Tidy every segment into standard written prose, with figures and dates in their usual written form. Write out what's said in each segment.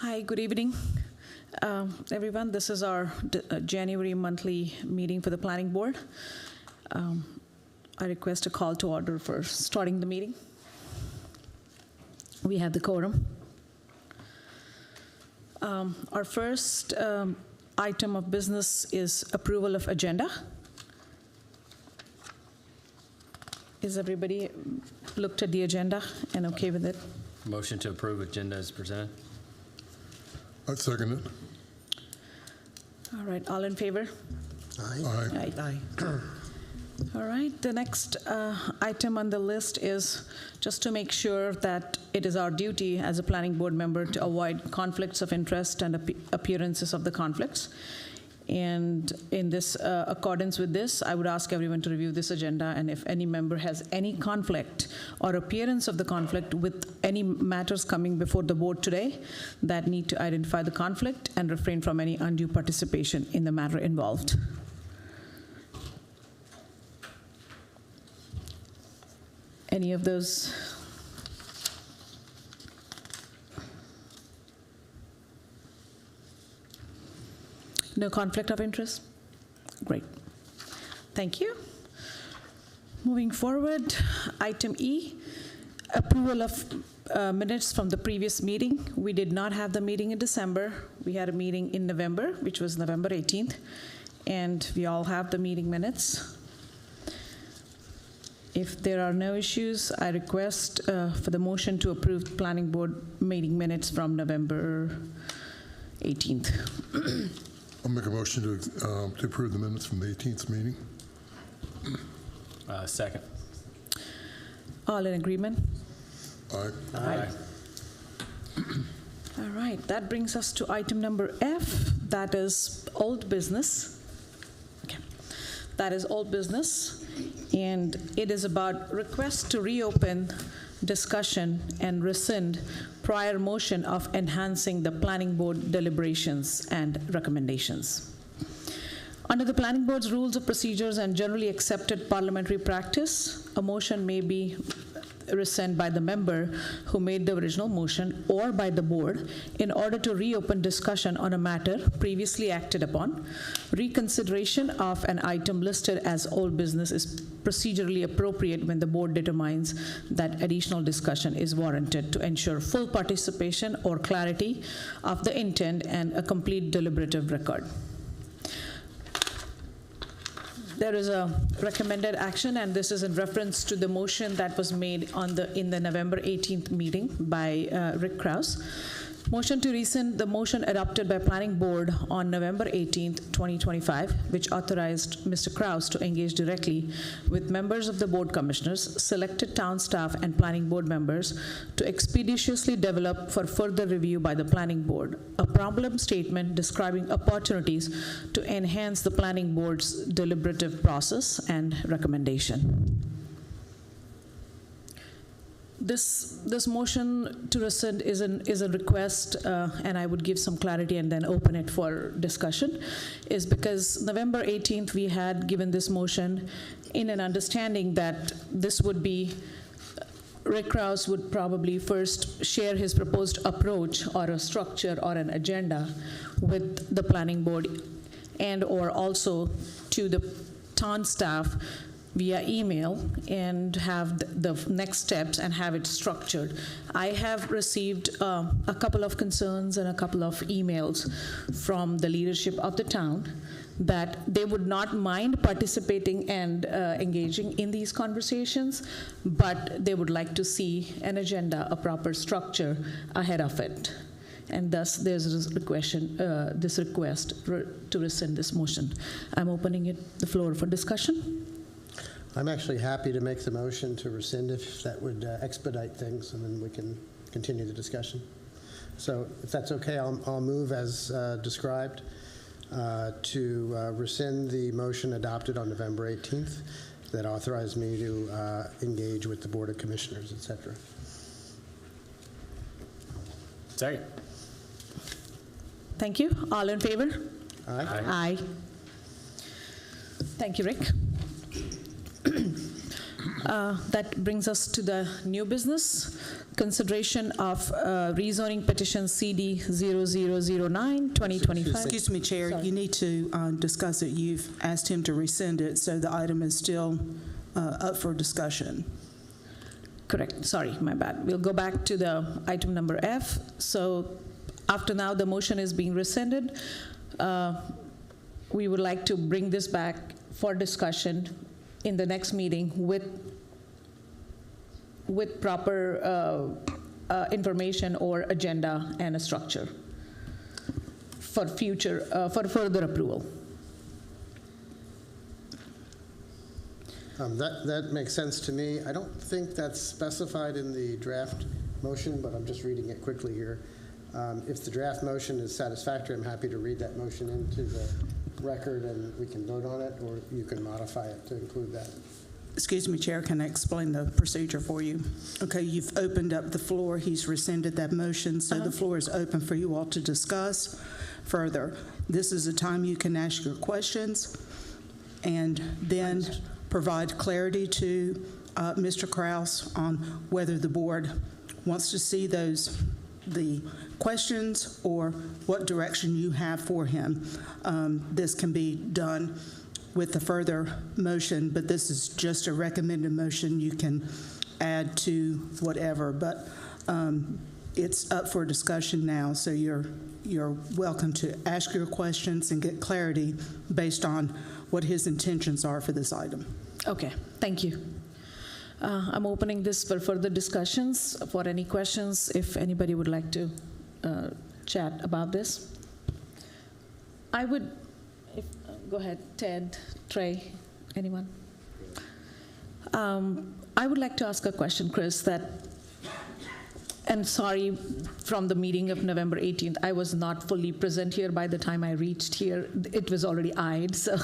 Hi, good evening, everyone. This is our January monthly meeting for the Planning Board. I request a call to order for starting the meeting. We have the quorum. Our first item of business is approval of agenda. Is everybody looked at the agenda and okay with it? Motion to approve agenda as presented. I'd second it. All right, all in favor? Aye. Aye. All right, the next item on the list is just to make sure that it is our duty as a planning board member to avoid conflicts of interest and appearances of the conflicts. And in this accordance with this, I would ask everyone to review this agenda, and if any member has any conflict or appearance of the conflict with any matters coming before the board today, that need to identify the conflict and refrain from any undue participation in the matter involved. Any of those? No conflict of interest? Great. Thank you. Moving forward, item E, approval of minutes from the previous meeting. We did not have the meeting in December. We had a meeting in November, which was November 18th, and we all have the meeting minutes. If there are no issues, I request for the motion to approve the planning board meeting minutes from November 18th. I'll make a motion to approve the minutes from the 18th meeting. Second. All in agreement? Aye. Aye. All right, that brings us to item number F, that is old business. Okay, that is old business, and it is about request to reopen discussion and rescind prior motion of enhancing the planning board deliberations and recommendations. Under the planning board's rules of procedures and generally accepted parliamentary practice, a motion may be rescinded by the member who made the original motion or by the board in order to reopen discussion on a matter previously acted upon. Reconsideration of an item listed as old business is procedurally appropriate when the board determines that additional discussion is warranted to ensure full participation or clarity of the intent and a complete deliberative record. There is a recommended action, and this is in reference to the motion that was made in the November 18th meeting by Rick Krause. Motion to rescind the motion adopted by Planning Board on November 18th, 2025, which authorized Mr. Krause to engage directly with members of the board commissioners, selected town staff, and Planning Board members to expeditiously develop for further review by the Planning Board a problem statement describing opportunities to enhance the Planning Board's deliberative process and recommendation. This motion to rescind is a request, and I would give some clarity and then open it for discussion, is because November 18th we had given this motion in an understanding that this would be, Rick Krause would probably first share his proposed approach or a structure or an agenda with the planning board and or also to the town staff via email and have the next steps and have it structured. I have received a couple of concerns and a couple of emails from the leadership of the town that they would not mind participating and engaging in these conversations, but they would like to see an agenda, a proper structure ahead of it. And thus, there's this request to rescind this motion. I'm opening the floor for discussion. I'm actually happy to make the motion to rescind if that would expedite things, and then we can continue the discussion. So if that's okay, I'll move as described to rescind the motion adopted on November 18th that authorized me to engage with the Board of Commissioners, et cetera. Second. Thank you. All in favor? Aye. Aye. Thank you, Rick. That brings us to the new business, consideration of rezoning petition CD 0009, 2025. Excuse me, Chair, Sorry. you need to discuss it. You've asked him to rescind it, so the item is still up for discussion. Correct, sorry, my bad. We'll go back to the item number F. So after now, the motion is being rescinded. We would like to bring this back for discussion in the next meeting with proper information or agenda and a structure for for further approval. That makes sense to me. I don't think that's specified in the draft motion, but I'm just reading it quickly here. If the draft motion is satisfactory, I'm happy to read that motion into the record and we can vote on it, or you can modify it to include that. Excuse me, Chair, can I explain the procedure for you? Okay, you've opened up the floor. He's rescinded that motion, so the floor is open for you all to discuss further. This is a time you can ask your questions and then provide clarity to Mr. Kraus on whether the board wants to see the questions or what direction you have for him. This can be done with the further motion, but this is just a recommended motion. You can add to whatever, but it's up for discussion now, so you're welcome to ask your questions and get clarity based on what his intentions are for this item. Okay, thank you. I'm opening this for further discussions. For any questions, if anybody would like to chat about this. I would, go ahead, Ted, Trey, anyone? I would like to ask a question, Chris, and sorry, from the meeting of November 18th, I was not fully present here by the time I reached here. It was already eyed. So,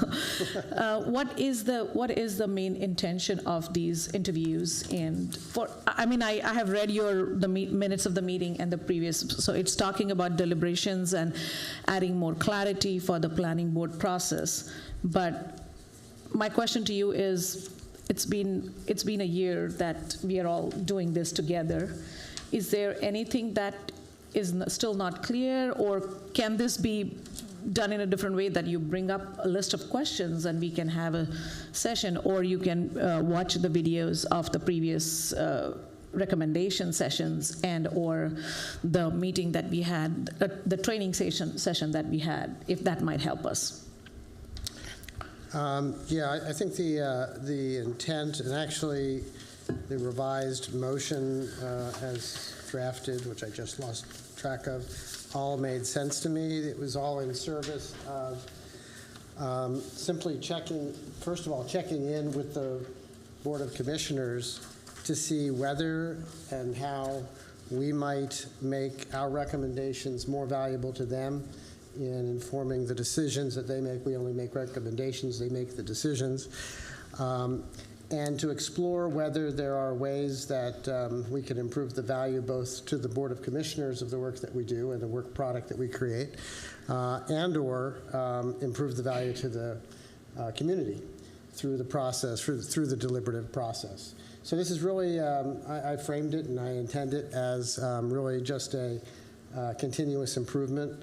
what is the main intention of these interviews? And I have read the minutes of the meeting and the previous. So it's talking about deliberations and adding more clarity for the planning board process. But my question to you is, it's been a year that we are all doing this together. Is there anything that is still not clear, or can this be done in a different way, that you bring up a list of questions and we can have a session, or you can watch the videos of the previous recommendation sessions and or the meeting that we had, the training session that we had, if that might help us? I think the intent, and actually the revised motion as drafted, which I just lost track of, all made sense to me. It was all in service of simply checking in with the Board of Commissioners to see whether and how we might make our recommendations more valuable to them in informing the decisions that they make. We only make recommendations, they make the decisions. And to explore whether there are ways that we can improve the value both to the Board of Commissioners of the work that we do and the work product that we create, and or improve the value to the community through the process, through the deliberative process. So this is really, I framed it and I intend it as really just a continuous improvement,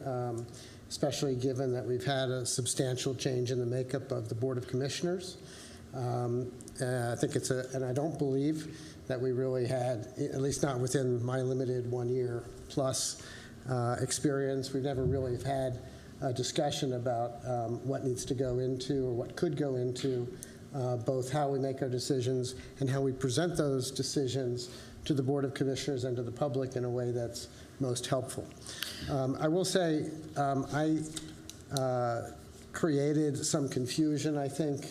especially given that we've had a substantial change in the makeup of the Board of Commissioners. I think and I don't believe that we really had, at least not within my limited 1 year plus experience, we've never really had a discussion about what needs to go into or what could go into both how we make our decisions and how we present those decisions to the Board of Commissioners and to the public in a way that's most helpful. I will say I created some confusion, I think,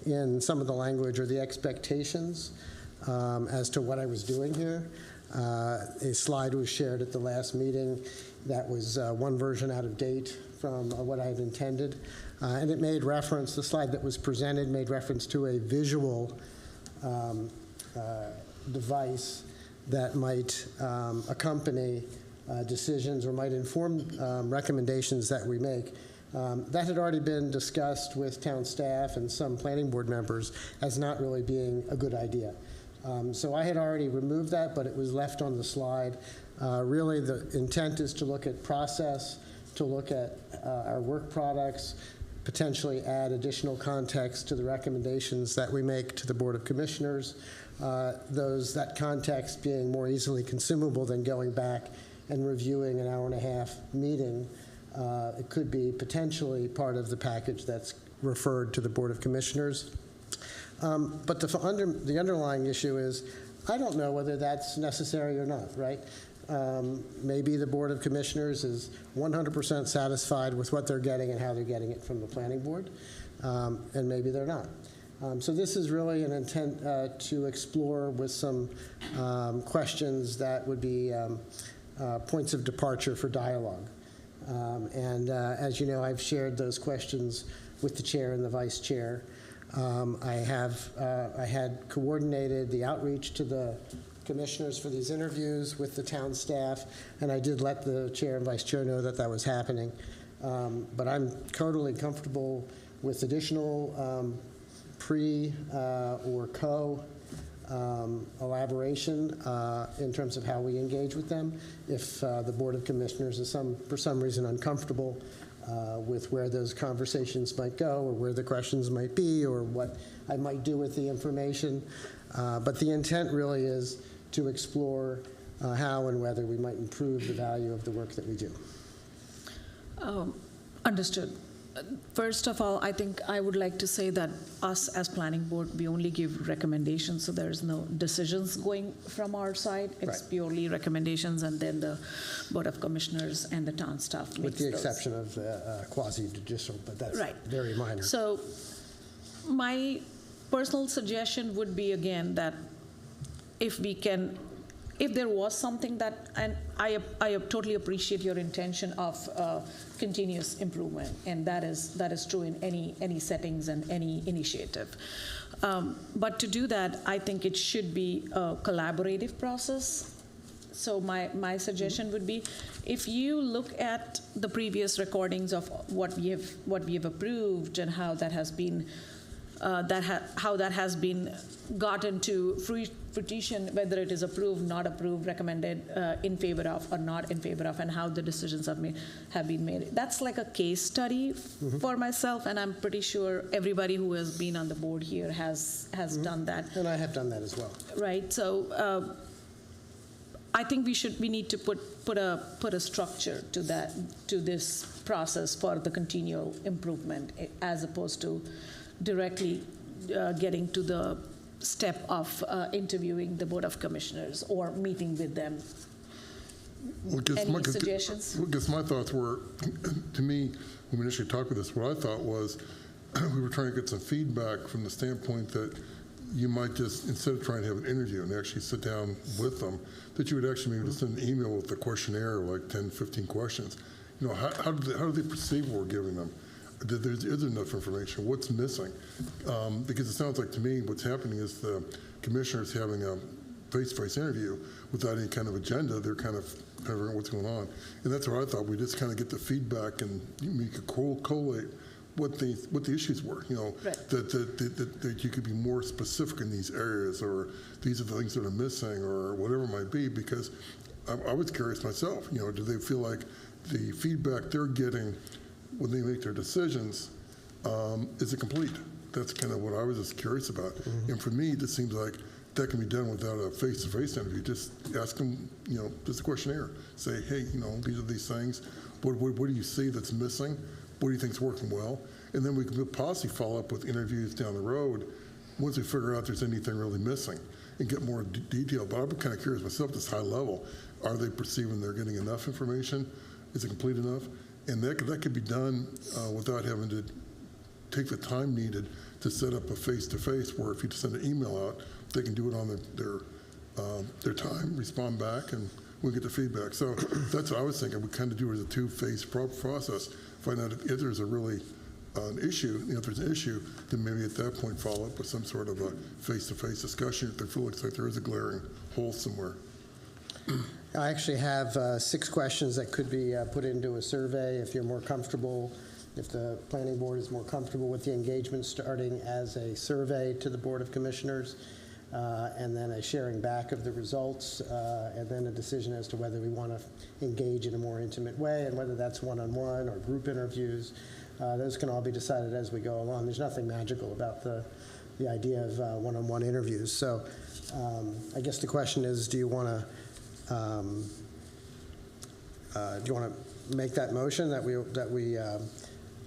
in some of the language or the expectations as to what I was doing here. A slide was shared at the last meeting that was one version out of date from what I had intended. And it made reference, the slide that was presented made reference to a visual device that might accompany decisions or might inform recommendations that we make. That had already been discussed with town staff and some planning board members as not really being a good idea. So I had already removed that, but it was left on the slide. Really, the intent is to look at process, to look at our work products, potentially add additional context to the recommendations that we make to the Board of Commissioners, that context being more easily consumable than going back and reviewing an hour-and-a-half meeting. It could be potentially part of the package that's referred to the Board of Commissioners. But the underlying issue is, I don't know whether that's necessary or not, right? Maybe the Board of Commissioners is 100% satisfied with what they're getting and how they're getting it from the Planning Board, and maybe they're not. So this is really an intent to explore with some questions that would be points of departure for dialogue. As you know, I've shared those questions with the chair and the vice chair. I had coordinated the outreach to the commissioners for these interviews with the town staff, and I did let the chair and vice chair know that that was happening. But I'm totally comfortable with additional pre or co elaboration in terms of how we engage with them. If the Board of Commissioners is for some reason uncomfortable with where those conversations might go, or where the questions might be, or what I might do with the information. But the intent really is to explore how and whether we might improve the value of the work that we do. Understood. First of all, I think I would like to say that us as planning board, we only give recommendations, so there's no decisions going from our side. It's Right. purely recommendations, and then the Board of Commissioners and the town staff makes With the those. exception of quasi-judicial, but that's Right. very minor. So my personal suggestion would be, again, that if there was something that, and I totally appreciate your intention of continuous improvement, and that is true in any settings and any initiative. But to do that, I think it should be a collaborative process. So my suggestion would be, if you look at the previous recordings of what we have approved and how that has been gotten to fruition, whether it is approved, not approved, recommended, in favor of, or not in favor of, and how the decisions have been made. That's like a case study for myself, and I'm pretty sure everybody who has been on the board here has done that. And I have done that as well. Right. So I think we need to put a structure to this process for the continual improvement, as opposed to directly getting to the step of interviewing the Board of Commissioners or meeting with them. Any suggestions? Well, I guess my thoughts were, to me, when we initially talked about this, what I thought was we were trying to get some feedback from the standpoint that you might just, instead of trying to have an interview and actually sit down with them, that you would actually maybe just send an email with a questionnaire, like 10, 15 questions. You know, how do they perceive what we're giving them? Is there enough information? What's missing? Because it sounds like to me what's happening is the commissioners having a face-to-face interview without any kind of agenda. They're kind of figuring out what's going on. And that's what I thought. We just kind of get the feedback and we could collate what the issues were, you know, right. that you could be more specific in these areas, or these are the things that are missing, or whatever it might be, because I was curious myself, you know, do they feel like the feedback they're getting when they make their decisions, is it complete? That's kind of what I was just curious about. And for me, it just seems like that can be done without a face-to-face interview. Just ask them, you know, just a questionnaire. Say, hey, you know, these are these things. What do you see that's missing? What do you think is working well? And then we can possibly follow up with interviews down the road once we figure out there's anything really missing and get more detail. But I'm kind of curious myself, this high level, are they perceiving they're getting enough information? Is it complete enough? And that could be done without having to take the time needed to set up a face-to-face, where if you just send an email out, they can do it on their time, respond back, and we'll get the feedback. So that's what I was thinking. We kind of do it as a two-phase process. Find out if there's a really an issue, you know, if there's an issue, then maybe at that point follow up with some sort of a face-to-face discussion if there looks like there is a glaring hole somewhere. I actually have 6 questions that could be put into a survey if you're more comfortable If the planning board is more comfortable with the engagement starting as a survey to the Board of Commissioners, and then a sharing back of the results, and then a decision as to whether we want to engage in a more intimate way, and whether that's one-on-one or group interviews. Those can all be decided as we go along. There's nothing magical about the idea of one-on-one interviews. So I guess the question is, do you want to make that motion that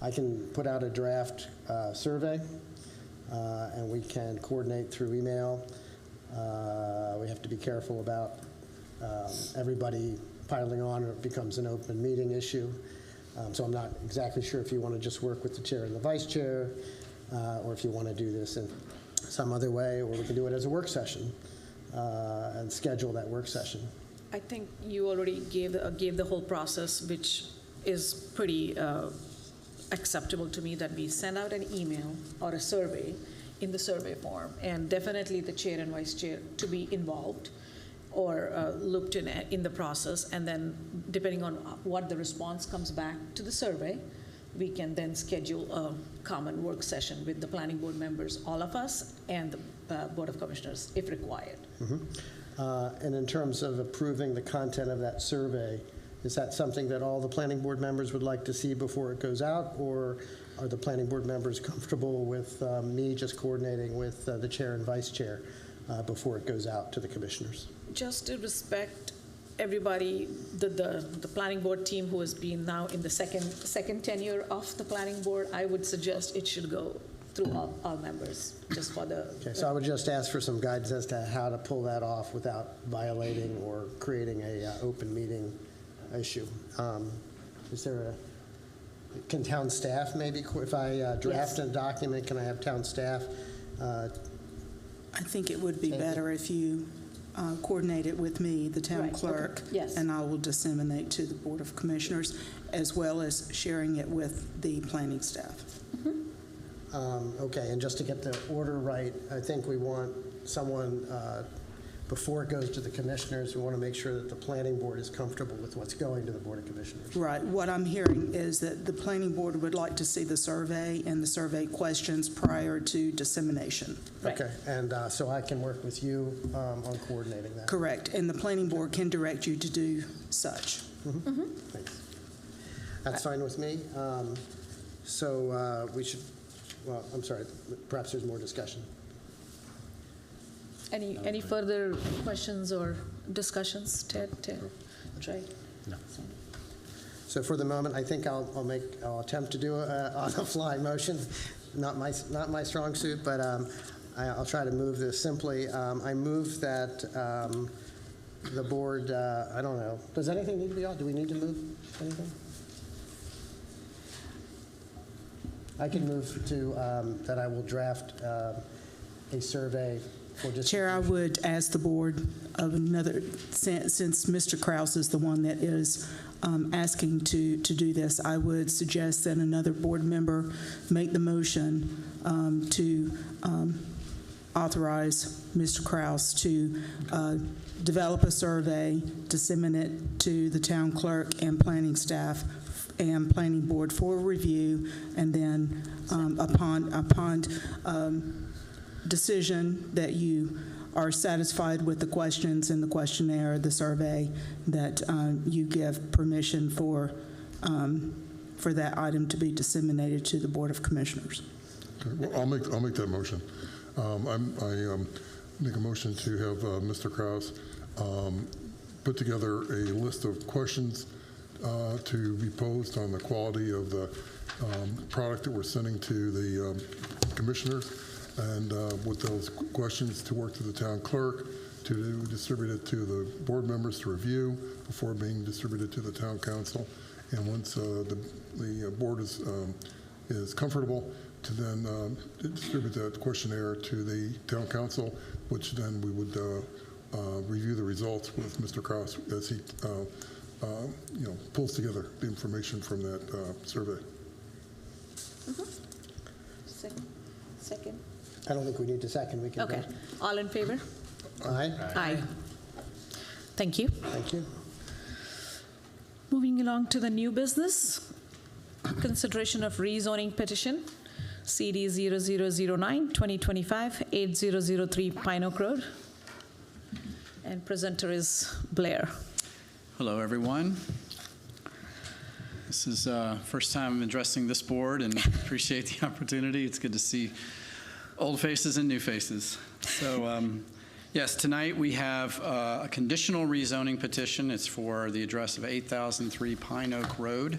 I can put out a draft survey, and we can coordinate through email. We have to be careful about everybody piling on, or it becomes an open meeting issue. So I'm not exactly sure if you want to just work with the chair and the vice chair, or if you want to do this in some other way, or we can do it as a work session and schedule that work session. I think you already gave the whole process, which is pretty acceptable to me, that we send out an email or a survey in the survey form, and definitely the chair and vice chair to be involved or looked in the process, and then depending on what the response comes back to the survey, we can then schedule a common work session with the planning board members, all of us, and the Board of Commissioners if required. And in terms of approving the content of that survey, is that something that all the planning board members would like to see before it goes out, or are the planning board members comfortable with me just coordinating with the chair and vice chair before it goes out to the commissioners? Just to respect everybody, the planning board team who has been now in the second tenure of the planning board, I would suggest it should go through all members, just for the... Okay, so I would just ask for some guidance as to how to pull that off without violating or creating a open meeting issue. Is there can town staff maybe, if I draft Yes. a document, can I have town staff? I think it would be better if you coordinate it with me, the town Right, okay. clerk. Yes. And I will disseminate to the Board of Commissioners, as well as sharing it with the planning staff. Okay, and just to get the order right, I think we want someone, before it goes to the commissioners, we want to make sure that the planning board is comfortable with what's going to the Board of Commissioners. Right. What I'm hearing is that the planning board would like to see the survey and the survey questions prior to dissemination. Right. Okay, and so I can work with you on coordinating that. Correct. And the planning board can direct you to do such. Thanks. That's fine with me. So we should, well, I'm sorry, perhaps there's more discussion. Any further questions or discussions, Ted, Trey? No. So for the moment, I think I'll attempt to do a on-the-fly motion. Not my strong suit, but I'll try to move this simply. I move that the board, I don't know, does anything need to be on? Do we need to move anything? I can move to that I will draft a survey for distribution. Chair, I would ask the board of another, since Mr. Kraus is the one that is asking to do this, I would suggest that another board member make the motion to authorize Mr. Kraus to develop a survey, disseminate it to the town clerk and planning staff and planning board for review, and then upon decision that you are satisfied with the questions in the questionnaire, the survey, that you give permission for that item to be disseminated to the Board of Commissioners. Okay, well, I'll make that motion. I make a motion to have Mr. Kraus put together a list of questions to be posed on the quality of the product that we're sending to the commissioners, and with those questions to work to the town clerk to distribute it to the board members to review before being distributed to the town council. And once the board is comfortable, to then distribute that questionnaire to the town council, which then we would review the results with Mr. Kraus as he pulls together the information from that survey. Second? I don't think we need to second. We can Okay. vote. All in favor? Aye. Aye. Thank you. Thank you. Moving along to the new business. consideration of rezoning petition, CD 0009, 2025, 8003 Pine Oak Road. And presenter is Blair. Hello, everyone. This is first time I'm addressing this board, and appreciate the opportunity. It's good to see old faces and new faces. So, yes, tonight we have a conditional rezoning petition. It's for the address of 8003 Pine Oak Road.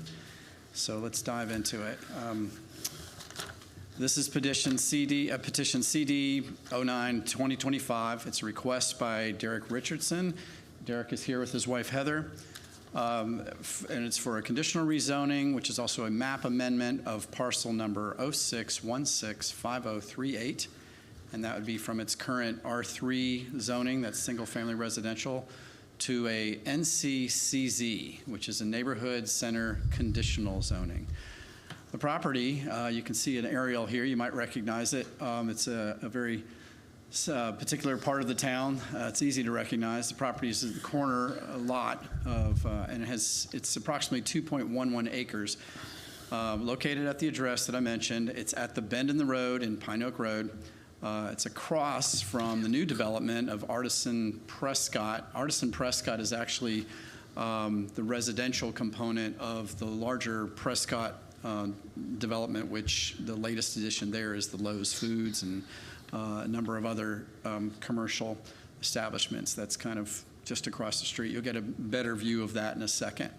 So let's dive into it. This is petition CD 09-2025. It's a request by Derek Richardson. Derek is here with his wife, Heather. And it's for a conditional rezoning, which is also a map amendment of parcel number 06165038. And that would be from its current R3 zoning, that's single-family residential, to a NCCZ, which is a neighborhood center conditional zoning. The property, you can see an aerial here. You might recognize it. It's a very particular part of the town. It's easy to recognize. The property is in the corner lot of, and it's approximately 2.11 acres. Located at the address that I mentioned. It's at the bend in the road in Pine Oak Road. It's across from the new development of Artisan Prescott. Artisan Prescott is actually the residential component of the larger Prescott development, which the latest addition there is the Lowe's Foods and a number of other commercial establishments. That's kind of just across the street. You'll get a better view of that in a second.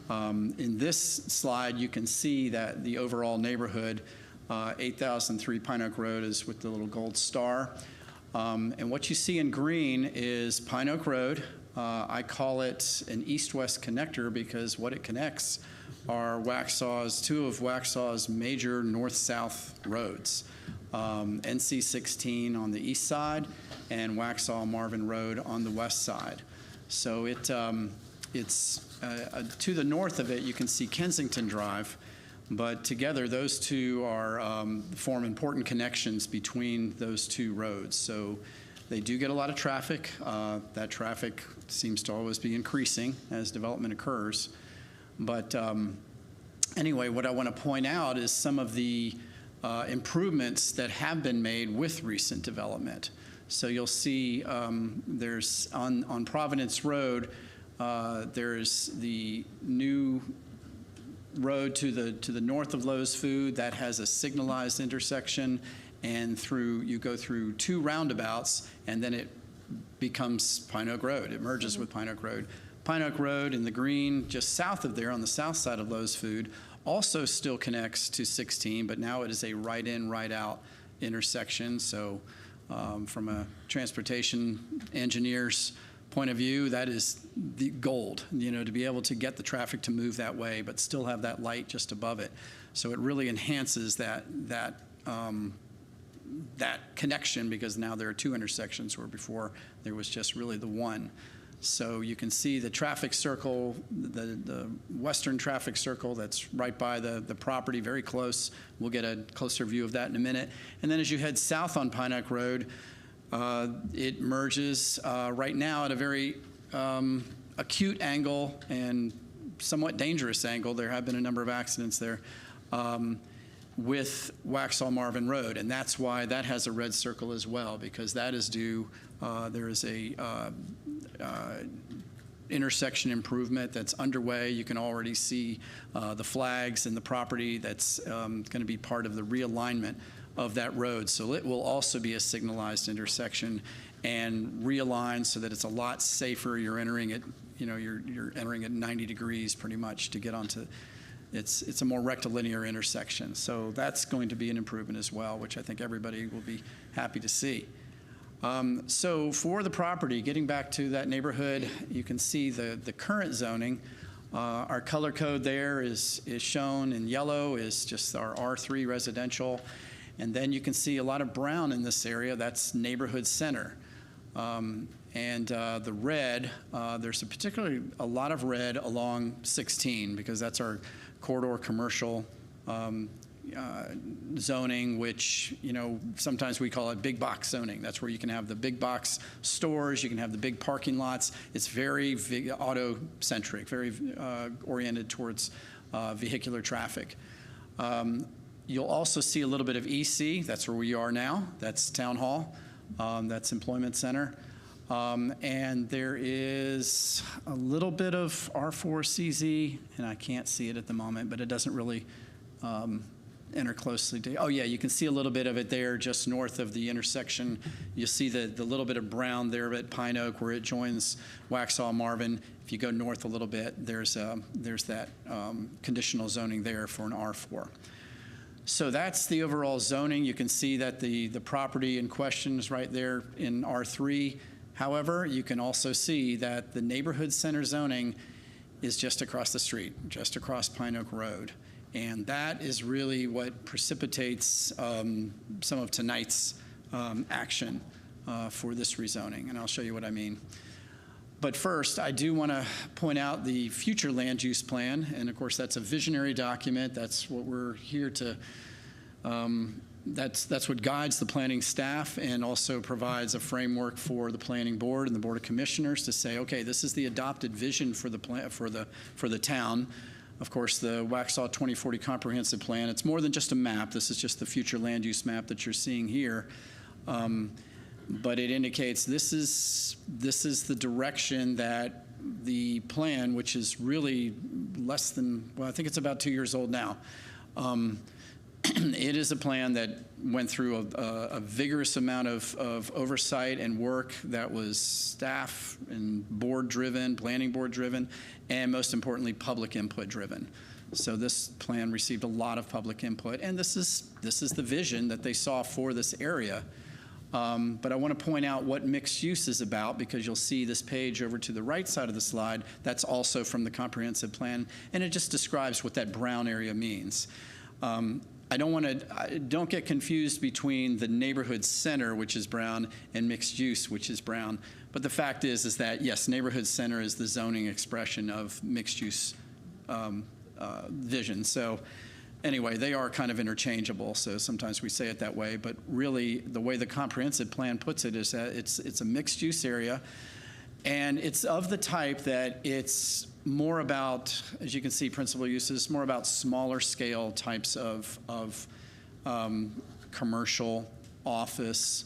In this slide, you can see that the overall neighborhood, 8003 Pine Oak Road, is with the little gold star. And what you see in green is Pine Oak Road. I call it an east-west connector because what it connects are two of Waxhaw's major north-south roads. NC 16 on the east side and Waxhaw Marvin Road on the west side. So it's to the north of it, you can see Kensington Drive, but together those two form important connections between those two roads. So they do get a lot of traffic. That traffic seems to always be increasing as development occurs. But anyway, what I want to point out is some of the improvements that have been made with recent development. So you'll see there's on Providence Road, there's the new road to the north of Lowe's Food that has a signalized intersection, and you go through two roundabouts, and then it becomes Pine Oak Road. It merges with Pine Oak Road. Pine Oak Road in the green, just south of there on the south side of Lowe's Food, also still connects to 16, but now it is a right-in, right-out intersection. So from a transportation engineer's point of view, that is the gold, to be able to get the traffic to move that way, but still have that light just above it. So it really enhances that connection, because now there are two intersections where before there was just really the one. So you can see the traffic circle, the western traffic circle that's right by the property, very close. We'll get a closer view of that in a minute. And then as you head south on Pine Oak Road, it merges right now at a very acute angle and somewhat dangerous angle. There have been a number of accidents there with Waxhaw Marvin Road, and that's why that has a red circle as well, because that is due. There is a intersection improvement that's underway. You can already see the flags and the property that's going to be part of the realignment of that road. So it will also be a signalized intersection and realigned so that it's a lot safer. You're entering it, you're entering at 90 degrees pretty much to get onto. It's a more rectilinear intersection. So that's going to be an improvement as well, which I think everybody will be happy to see. So for the property, getting back to that neighborhood, you can see the current zoning. Our color code there is shown in yellow, is just our R3 residential. And then you can see a lot of brown in this area. That's neighborhood center. And the red, there's a lot of red along 16, because that's our corridor commercial zoning, which, sometimes we call it big box zoning. That's where you can have the big box stores, you can have the big parking lots. It's very auto-centric, very oriented towards vehicular traffic. You'll also see a little bit of EC. That's where we are now. That's Town Hall. That's Employment Center. And there is a little bit of R4CZ, and I can't see it at the moment, but it doesn't really enter closely to. Oh, yeah, you can see a little bit of it there just north of the intersection. You see the little bit of brown there at Pine Oak where it joins Waxhaw Marvin. If you go north a little bit, there's that conditional zoning there for an R4. So that's the overall zoning. You can see that the property in question is right there in R3. However, you can also see that the neighborhood center zoning is just across the street, just across Pine Oak Road. And that is really what precipitates some of tonight's action for this rezoning. And I'll show you what I mean. But first, I do want to point out the future land use plan. And of course, that's a visionary document. That's what we're here to, that's what guides the planning staff and also provides a framework for the planning board and the board of commissioners to say, okay, this is the adopted vision for the plan, for the town. Of course, the Waxhaw 2040 comprehensive plan, it's more than just a map. This is just the future land use map that you're seeing here. But it indicates this is the direction that the plan, which is really less than, well, I think it's about 2 years old now. It is a plan that went through a vigorous amount of oversight and work that was staff and board driven, planning board driven, and most importantly, public input driven. So this plan received a lot of public input, and this is the vision that they saw for this area. But I want to point out what mixed use is about, because you'll see this page over to the right side of the slide. That's also from the comprehensive plan, and it just describes what that brown area means. Don't get confused between the neighborhood center, which is brown, and mixed use, which is brown. But the fact is that, yes, neighborhood center is the zoning expression of mixed use vision. So anyway, they are kind of interchangeable, so sometimes we say it that way, but really the way the comprehensive plan puts it is that it's a mixed use area, and it's of the type that it's more about, as you can see, principal uses, more about smaller scale types of commercial, office.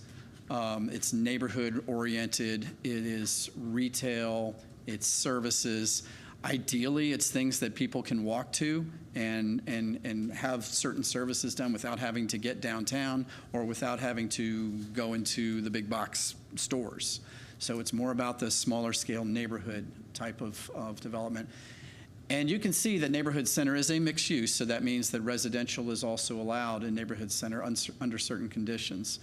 It's neighborhood oriented. It is retail. It's services. Ideally, it's things that people can walk to and have certain services done without having to get downtown or without having to go into the big box stores. So it's more about the smaller scale neighborhood type of development. And you can see that neighborhood center is a mixed use, so that means that residential is also allowed in neighborhood center under certain conditions.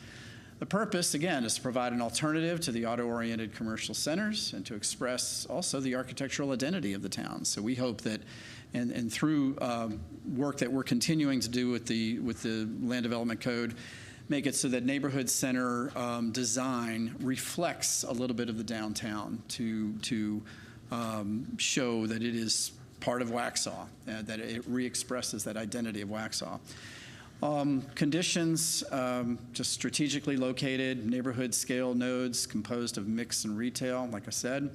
The purpose, again, is to provide an alternative to the auto-oriented commercial centers and to express also the architectural identity of the town. So we hope that, and through work that we're continuing to do with the Land Development Code, make it so that neighborhood center design reflects a little bit of the downtown to show that it is part of Waxhaw, that it re-expresses that identity of Waxhaw. Conditions, just strategically located, neighborhood scale nodes composed of mix and retail, like I said,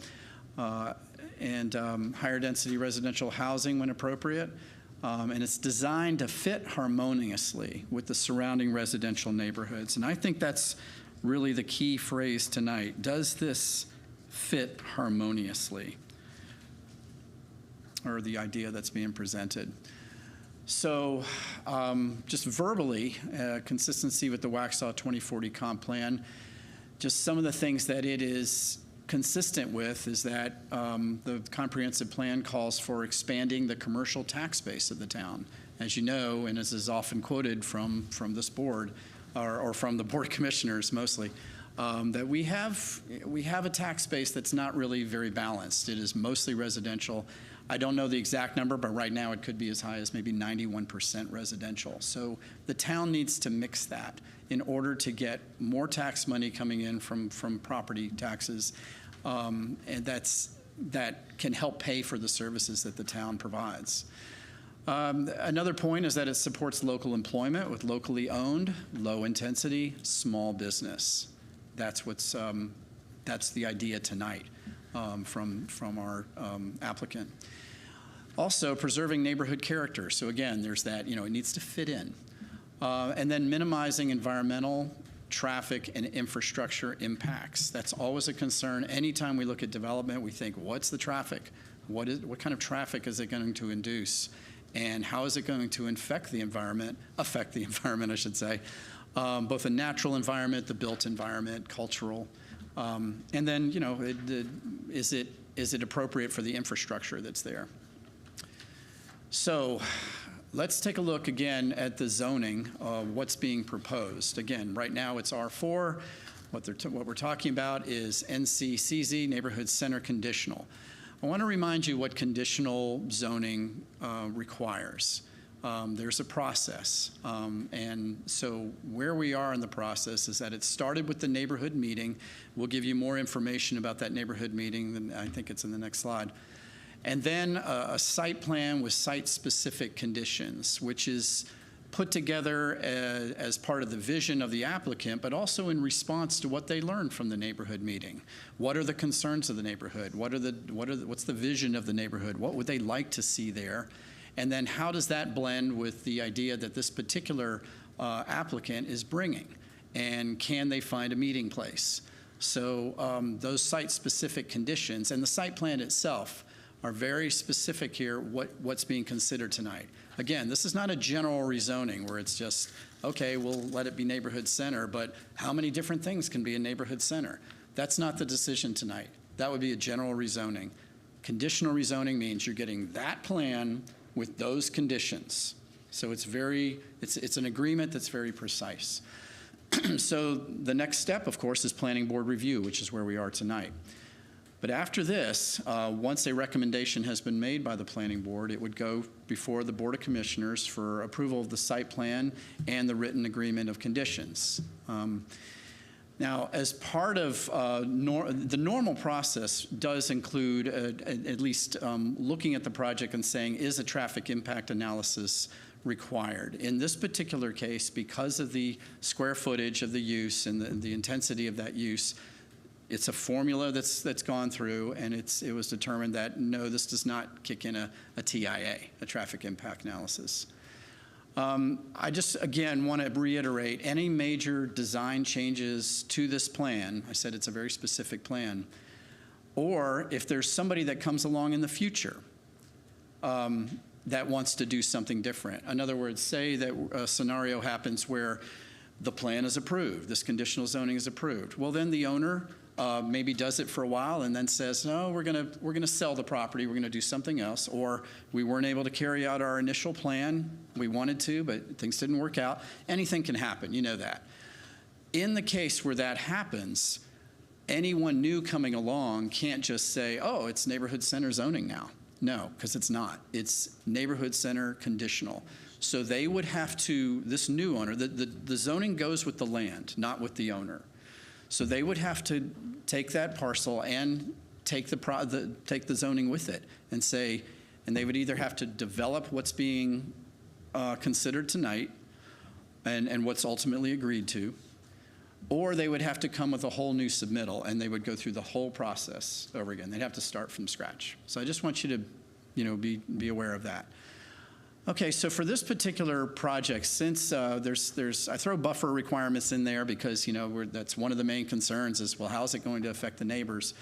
and higher density residential housing when appropriate. And it's designed to fit harmoniously with the surrounding residential neighborhoods. And I think that's really the key phrase tonight. Does this fit harmoniously? Or the idea that's being presented. So just verbally, consistency with the Waxhaw 2040 comp plan, just some of the things that it is consistent with is that the comprehensive plan calls for expanding the commercial tax base of the town. As you know, and as is often quoted from this board, or from the board of commissioners mostly, that we have a tax base that's not really very balanced. It is mostly residential. I don't know the exact number, but right now it could be as high as maybe 91% residential. So the town needs to mix that in order to get more tax money coming in from property taxes, and that can help pay for the services that the town provides. Another point is that it supports local employment with locally owned, low intensity, small business. That's the idea tonight from our applicant. Also, preserving neighborhood character. So again, there's that, it needs to fit in. And then minimizing environmental, traffic, and infrastructure impacts. That's always a concern. Anytime we look at development, we think, what's the traffic? What kind of traffic is it going to induce? And how is it going to affect the environment, I should say, both the natural environment, the built environment, cultural. And then, is it appropriate for the infrastructure that's there? So let's take a look again at the zoning, what's being proposed. Again, right now it's R4. What we're talking about is NCCZ, Neighborhood Center Conditional. I want to remind you what conditional zoning requires. There's a process. And so where we are in the process is that it started with the neighborhood meeting. We'll give you more information about that neighborhood meeting, than I think it's in the next slide. And then a site plan with site-specific conditions, which is put together as part of the vision of the applicant, but also in response to what they learned from the neighborhood meeting. What are the concerns of the neighborhood? What's the vision of the neighborhood? What would they like to see there? And then how does that blend with the idea that this particular applicant is bringing? And can they find a meeting place? So those site-specific conditions and the site plan itself are very specific here, what's being considered tonight. Again, this is not a general rezoning where it's just, okay, we'll let it be neighborhood center, but how many different things can be a neighborhood center? That's not the decision tonight. That would be a general rezoning. Conditional rezoning means you're getting that plan with those conditions. So it's an agreement that's very precise. So the next step, of course, is planning board review, which is where we are tonight. But after this, once a recommendation has been made by the planning board, it would go before the Board of Commissioners for approval of the site plan and the written agreement of conditions. Now, as part of the normal process does include at least looking at the project and saying, is a traffic impact analysis required? In this particular case, because of the square footage of the use and the intensity of that use, it's a formula that's gone through, and it was determined that, no, this does not kick in a TIA, a traffic impact analysis. I just, again, want to reiterate, any major design changes to this plan, I said it's a very specific plan, or if there's somebody that comes along in the future that wants to do something different. In other words, say that a scenario happens where the plan is approved, this conditional zoning is approved. Well, then the owner maybe does it for a while and then says, no, we're gonna sell the property, we're gonna do something else, or we weren't able to carry out our initial plan. We wanted to, but things didn't work out. Anything can happen, you know that. In the case where that happens, anyone new coming along can't just say, oh, it's neighborhood center zoning now. No, because it's not. It's neighborhood center conditional. So they would have to, this new owner, the zoning goes with the land, not with the owner. So they would have to take that parcel and take the zoning with it and say, and they would either have to develop what's being considered tonight and what's ultimately agreed to, or they would have to come with a whole new submittal and they would go through the whole process over again. They'd have to start from scratch. So I just want you to, be aware of that. Okay, so for this particular project, since I throw buffer requirements in there because, that's one of the main concerns is, well, how is it going to affect the neighbors?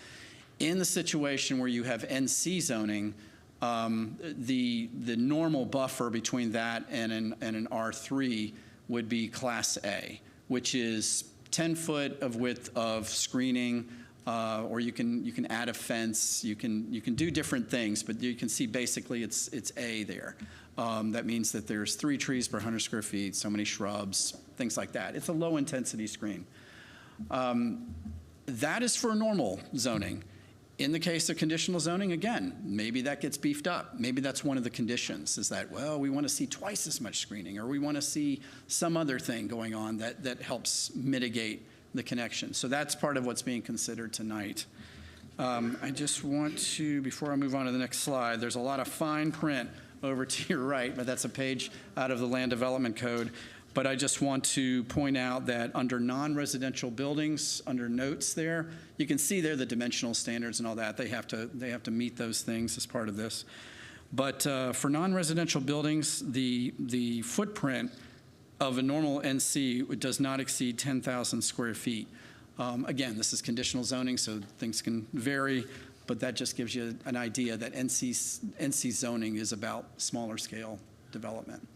In the situation where you have NC zoning, the normal buffer between that and an R3 would be Class A, which is 10 foot of width of screening, or you can add a fence. You can do different things, but you can see basically it's A there. That means that there's 3 trees per 100 square feet, so many shrubs, things like that. It's a low intensity screen. That is for normal zoning. In the case of conditional zoning, again, maybe that gets beefed up. Maybe that's one of the conditions is that, well, we want to see twice as much screening, or we want to see some other thing going on that helps mitigate the connection. So that's part of what's being considered tonight. I just want to, before I move on to the next slide, there's a lot of fine print over to your right, but that's a page out of the Land Development Code. But I just want to point out that under non-residential buildings, under notes there, you can see there the dimensional standards and all that. They have to meet those things as part of this. But for non-residential buildings, the footprint of a normal NC does not exceed 10,000 square feet. Again, this is conditional zoning, so things can vary, but that just gives you an idea that NC zoning is about smaller scale development.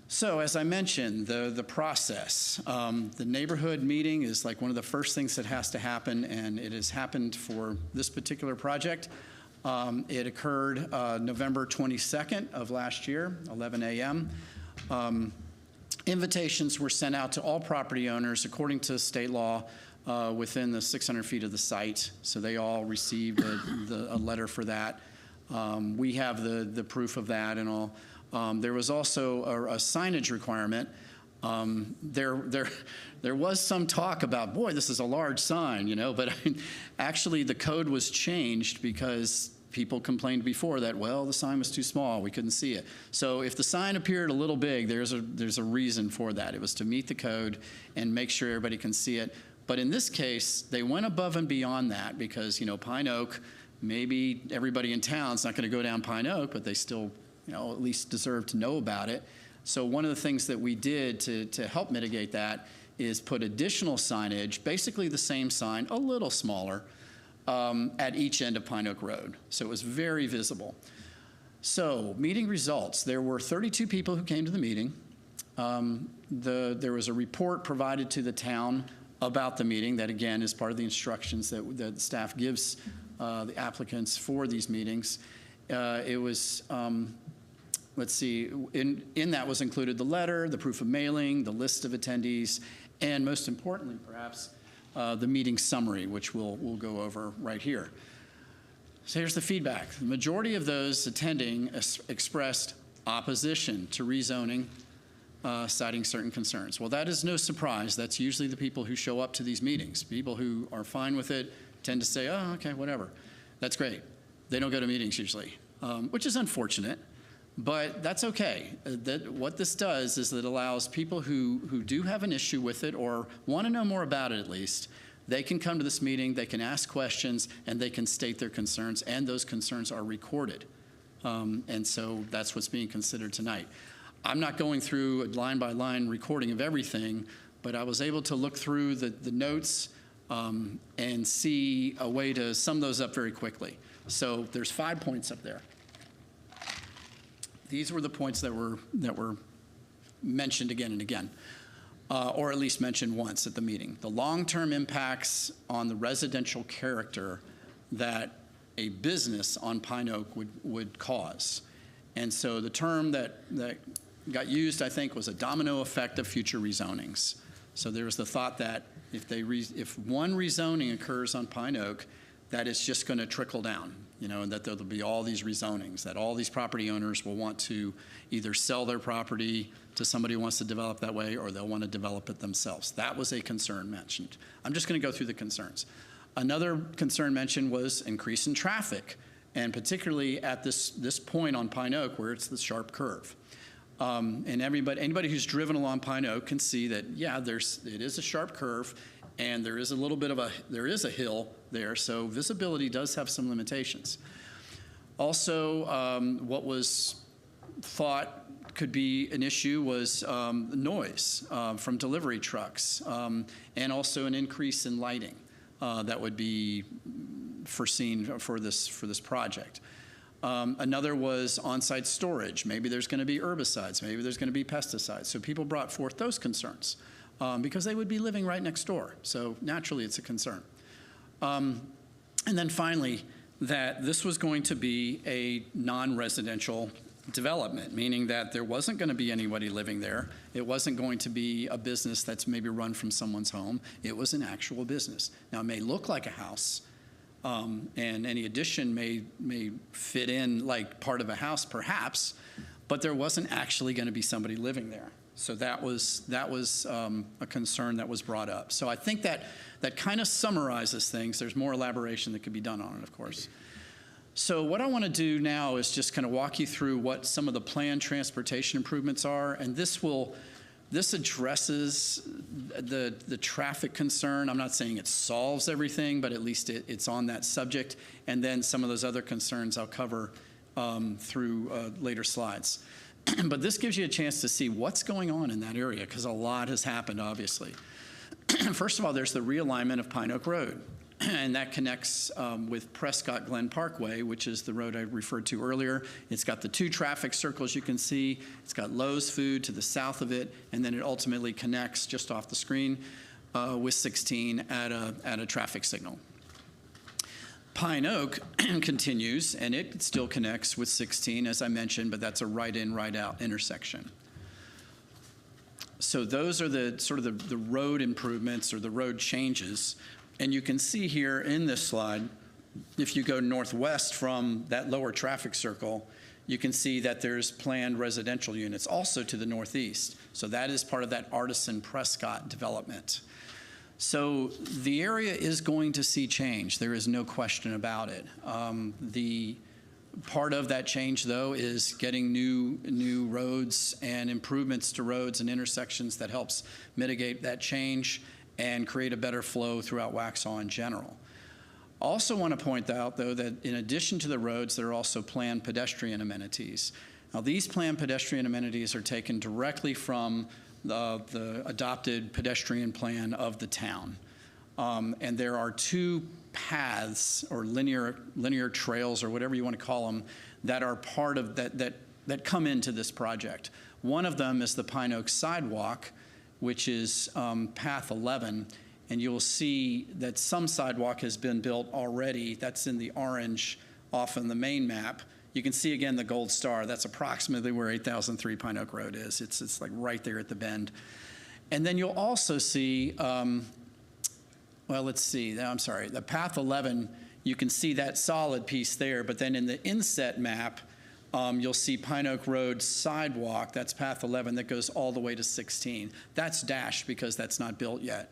So as I mentioned, the process, the neighborhood meeting is like one of the first things that has to happen, and it has happened for this particular project. It occurred November 22nd of last year, 11 a.m. Invitations were sent out to all property owners according to state law within the 600 feet of the site. So they all received a letter for that. We have the proof of that and all. There was also a signage requirement. There was some talk about, boy, this is a large sign, you know, but I mean, actually the code was changed because people complained before that, well, the sign was too small, we couldn't see it. So if the sign appeared a little big, there's a reason for that. It was to meet the code and make sure everybody can see it. But in this case, they went above and beyond that because, you know, Pine Oak, maybe everybody in town's not going to go down Pine Oak, but they still, you know, at least deserve to know about it. So one of the things that we did to help mitigate that is put additional signage, basically the same sign, a little smaller, at each end of Pine Oak Road. So it was very visible. So meeting results, there were 32 people who came to the meeting. There was a report provided to the town about the meeting that, again, is part of the instructions that staff gives the applicants for these meetings. It was, let's see, in that was included the letter, the proof of mailing, the list of attendees, and most importantly, perhaps, the meeting summary, which we'll go over right here. So here's the feedback. The majority of those attending expressed opposition to rezoning, citing certain concerns. Well, that is no surprise. That's usually the people who show up to these meetings. People who are fine with it tend to say, oh, okay, whatever. That's great. They don't go to meetings usually, which is unfortunate. But that's okay. What this does is it allows people who do have an issue with it or want to know more about it at least, they can come to this meeting, they can ask questions, and they can state their concerns, and those concerns are recorded. And so that's what's being considered tonight. I'm not going through a line-by-line recording of everything, but I was able to look through the notes and see a way to sum those up very quickly. So there's 5 points up there. These were the points that were mentioned again and again, or at least mentioned once at the meeting. The long-term impacts on the residential character that a business on Pine Oak would cause. And so the term that got used, I think, was a domino effect of future rezonings. So there was the thought that if one rezoning occurs on Pine Oak, that it's just going to trickle down, you know, and that there'll be all these rezonings, that all these property owners will want to either sell their property to somebody who wants to develop that way, or they'll want to develop it themselves. That was a concern mentioned. I'm just going to go through the concerns. Another concern mentioned was increase in traffic, and particularly at this point on Pine Oak where it's the sharp curve. And anybody who's driven along Pine Oak can see that, yeah, it is a sharp curve, and there is a hill there, so visibility does have some limitations. Also, what was thought could be an issue was noise from delivery trucks, and also an increase in lighting that would be foreseen for this project. Another was on-site storage. Maybe there's going to be herbicides. Maybe there's going to be pesticides. So people brought forth those concerns because they would be living right next door. So naturally, it's a concern. And then finally, that this was going to be a non-residential development, meaning that there wasn't going to be anybody living there. It wasn't going to be a business that's maybe run from someone's home. It was an actual business. Now, it may look like a house, and any addition may fit in like part of a house, perhaps, but there wasn't actually going to be somebody living there. So that was a concern that was brought up. So I think that kind of summarizes things. There's more elaboration that could be done on it, of course. So what I want to do now is just kind of walk you through what some of the planned transportation improvements are, and this addresses the traffic concern. I'm not saying it solves everything, but at least it's on that subject. And then some of those other concerns I'll cover through later slides. But this gives you a chance to see what's going on in that area, because a lot has happened, obviously. First of all, there's the realignment of Pine Oak Road, and that connects with Prescott Glen Parkway, which is the road I referred to earlier. It's got the 2 traffic circles you can see. It's got Lowe's Food to the south of it, and then it ultimately connects just off the screen with 16 at a traffic signal. Pine Oak continues, and it still connects with 16, as I mentioned, but that's a right-in, right-out intersection. So those are the sort of the road improvements or the road changes. And you can see here in this slide, if you go northwest from that lower traffic circle, you can see that there's planned residential units also to the northeast. So that is part of that Artisan Prescott development. So the area is going to see change. There is no question about it. The part of that change, though, is getting new roads and improvements to roads and intersections that helps mitigate that change and create a better flow throughout Waxhaw in general. Also want to point out, though, that in addition to the roads, there are also planned pedestrian amenities. Now, these planned pedestrian amenities are taken directly from the adopted pedestrian plan of the town. And there are 2 paths or linear trails or whatever you want to call them that are part of that come into this project. One of them is the Pine Oak Sidewalk, which is path 11, and you'll see that some sidewalk has been built already. That's in the orange off on the main map. You can see again the gold star. That's approximately where 8003 Pine Oak Road is. It's like right there at the bend. And then you'll also see, well, let's see. I'm sorry. The path 11, you can see that solid piece there. But then in the inset map, you'll see Pine Oak Road sidewalk. That's path 11 that goes all the way to 16. That's dashed because that's not built yet.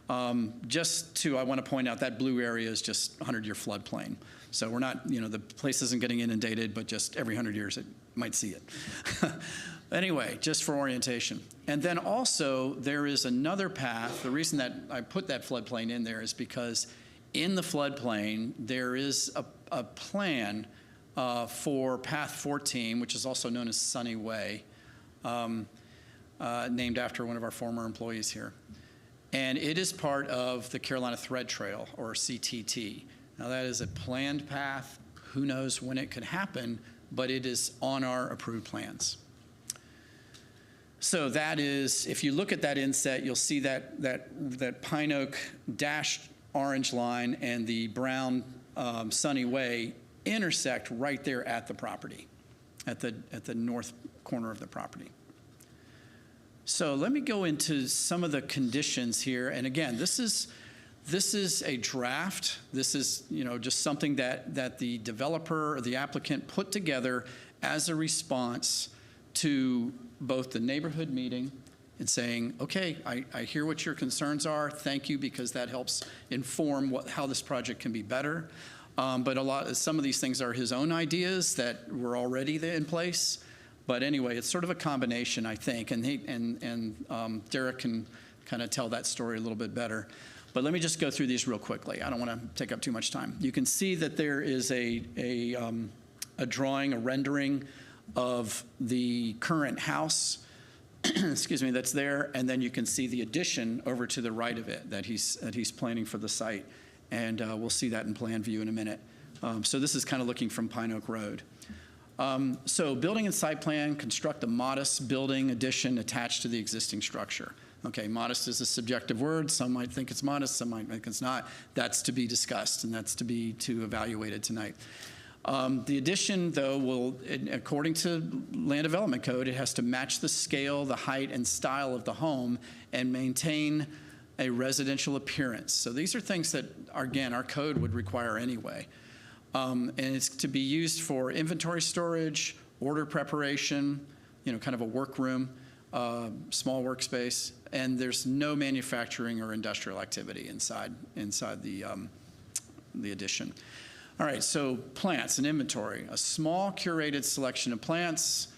I want to point out that blue area is just 100-year floodplain. So we're not, the place isn't getting inundated, but just every 100 years it might see it. Anyway, just for orientation. And then also there is another path. The reason that I put that floodplain in there is because in the floodplain there is a plan for path 14, which is also known as Sunny Way, named after one of our former employees here. And it is part of the Carolina Thread Trail, or CTT. Now, that is a planned path. Who knows when it could happen, but it is on our approved plans. So that is, if you look at that inset, you'll see that Pine Oak dashed orange line and the brown Sunny Way intersect right there at the property, at the north corner of the property. So let me go into some of the conditions here. And again, this is a draft. This is just something that the developer or the applicant put together as a response to both the neighborhood meeting and saying, okay, I hear what your concerns are. Thank you, because that helps inform how this project can be better. But some of these things are his own ideas that were already there in place. But anyway, it's sort of a combination, I think, and Derek can kind of tell that story a little bit better. But let me just go through these real quickly. I don't want to take up too much time. You can see that there is a drawing, a rendering of the current house, excuse me, that's there, and then you can see the addition over to the right of it that he's planning for the site, and we'll see that in plan view in a minute. So this is kind of looking from Pine Oak Road. So building and site plan, construct a modest building addition attached to the existing structure. Okay, modest is a subjective word. Some might think it's modest, some might think it's not. That's to be discussed, and that's to be evaluated tonight. The addition, though, will, according to Land Development Code, it has to match the scale, the height, and style of the home and maintain a residential appearance. So these are things that, again, our code would require anyway. And it's to be used for inventory storage, order preparation, kind of a workroom, small workspace, and there's no manufacturing or industrial activity inside the addition. All right, so plants and inventory. A small curated selection of plants.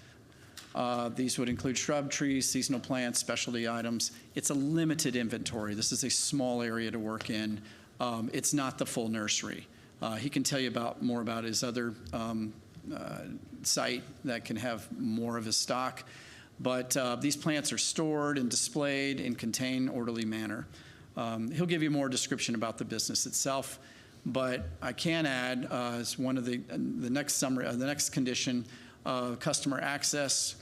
These would include shrub, trees, seasonal plants, specialty items. It's a limited inventory. This is a small area to work in. It's not the full nursery. He can tell you more about his other site that can have more of his stock. But these plants are stored and displayed in contained, orderly manner. He'll give you more description about the business itself, but I can add as one of the next summary, the next condition, customer access.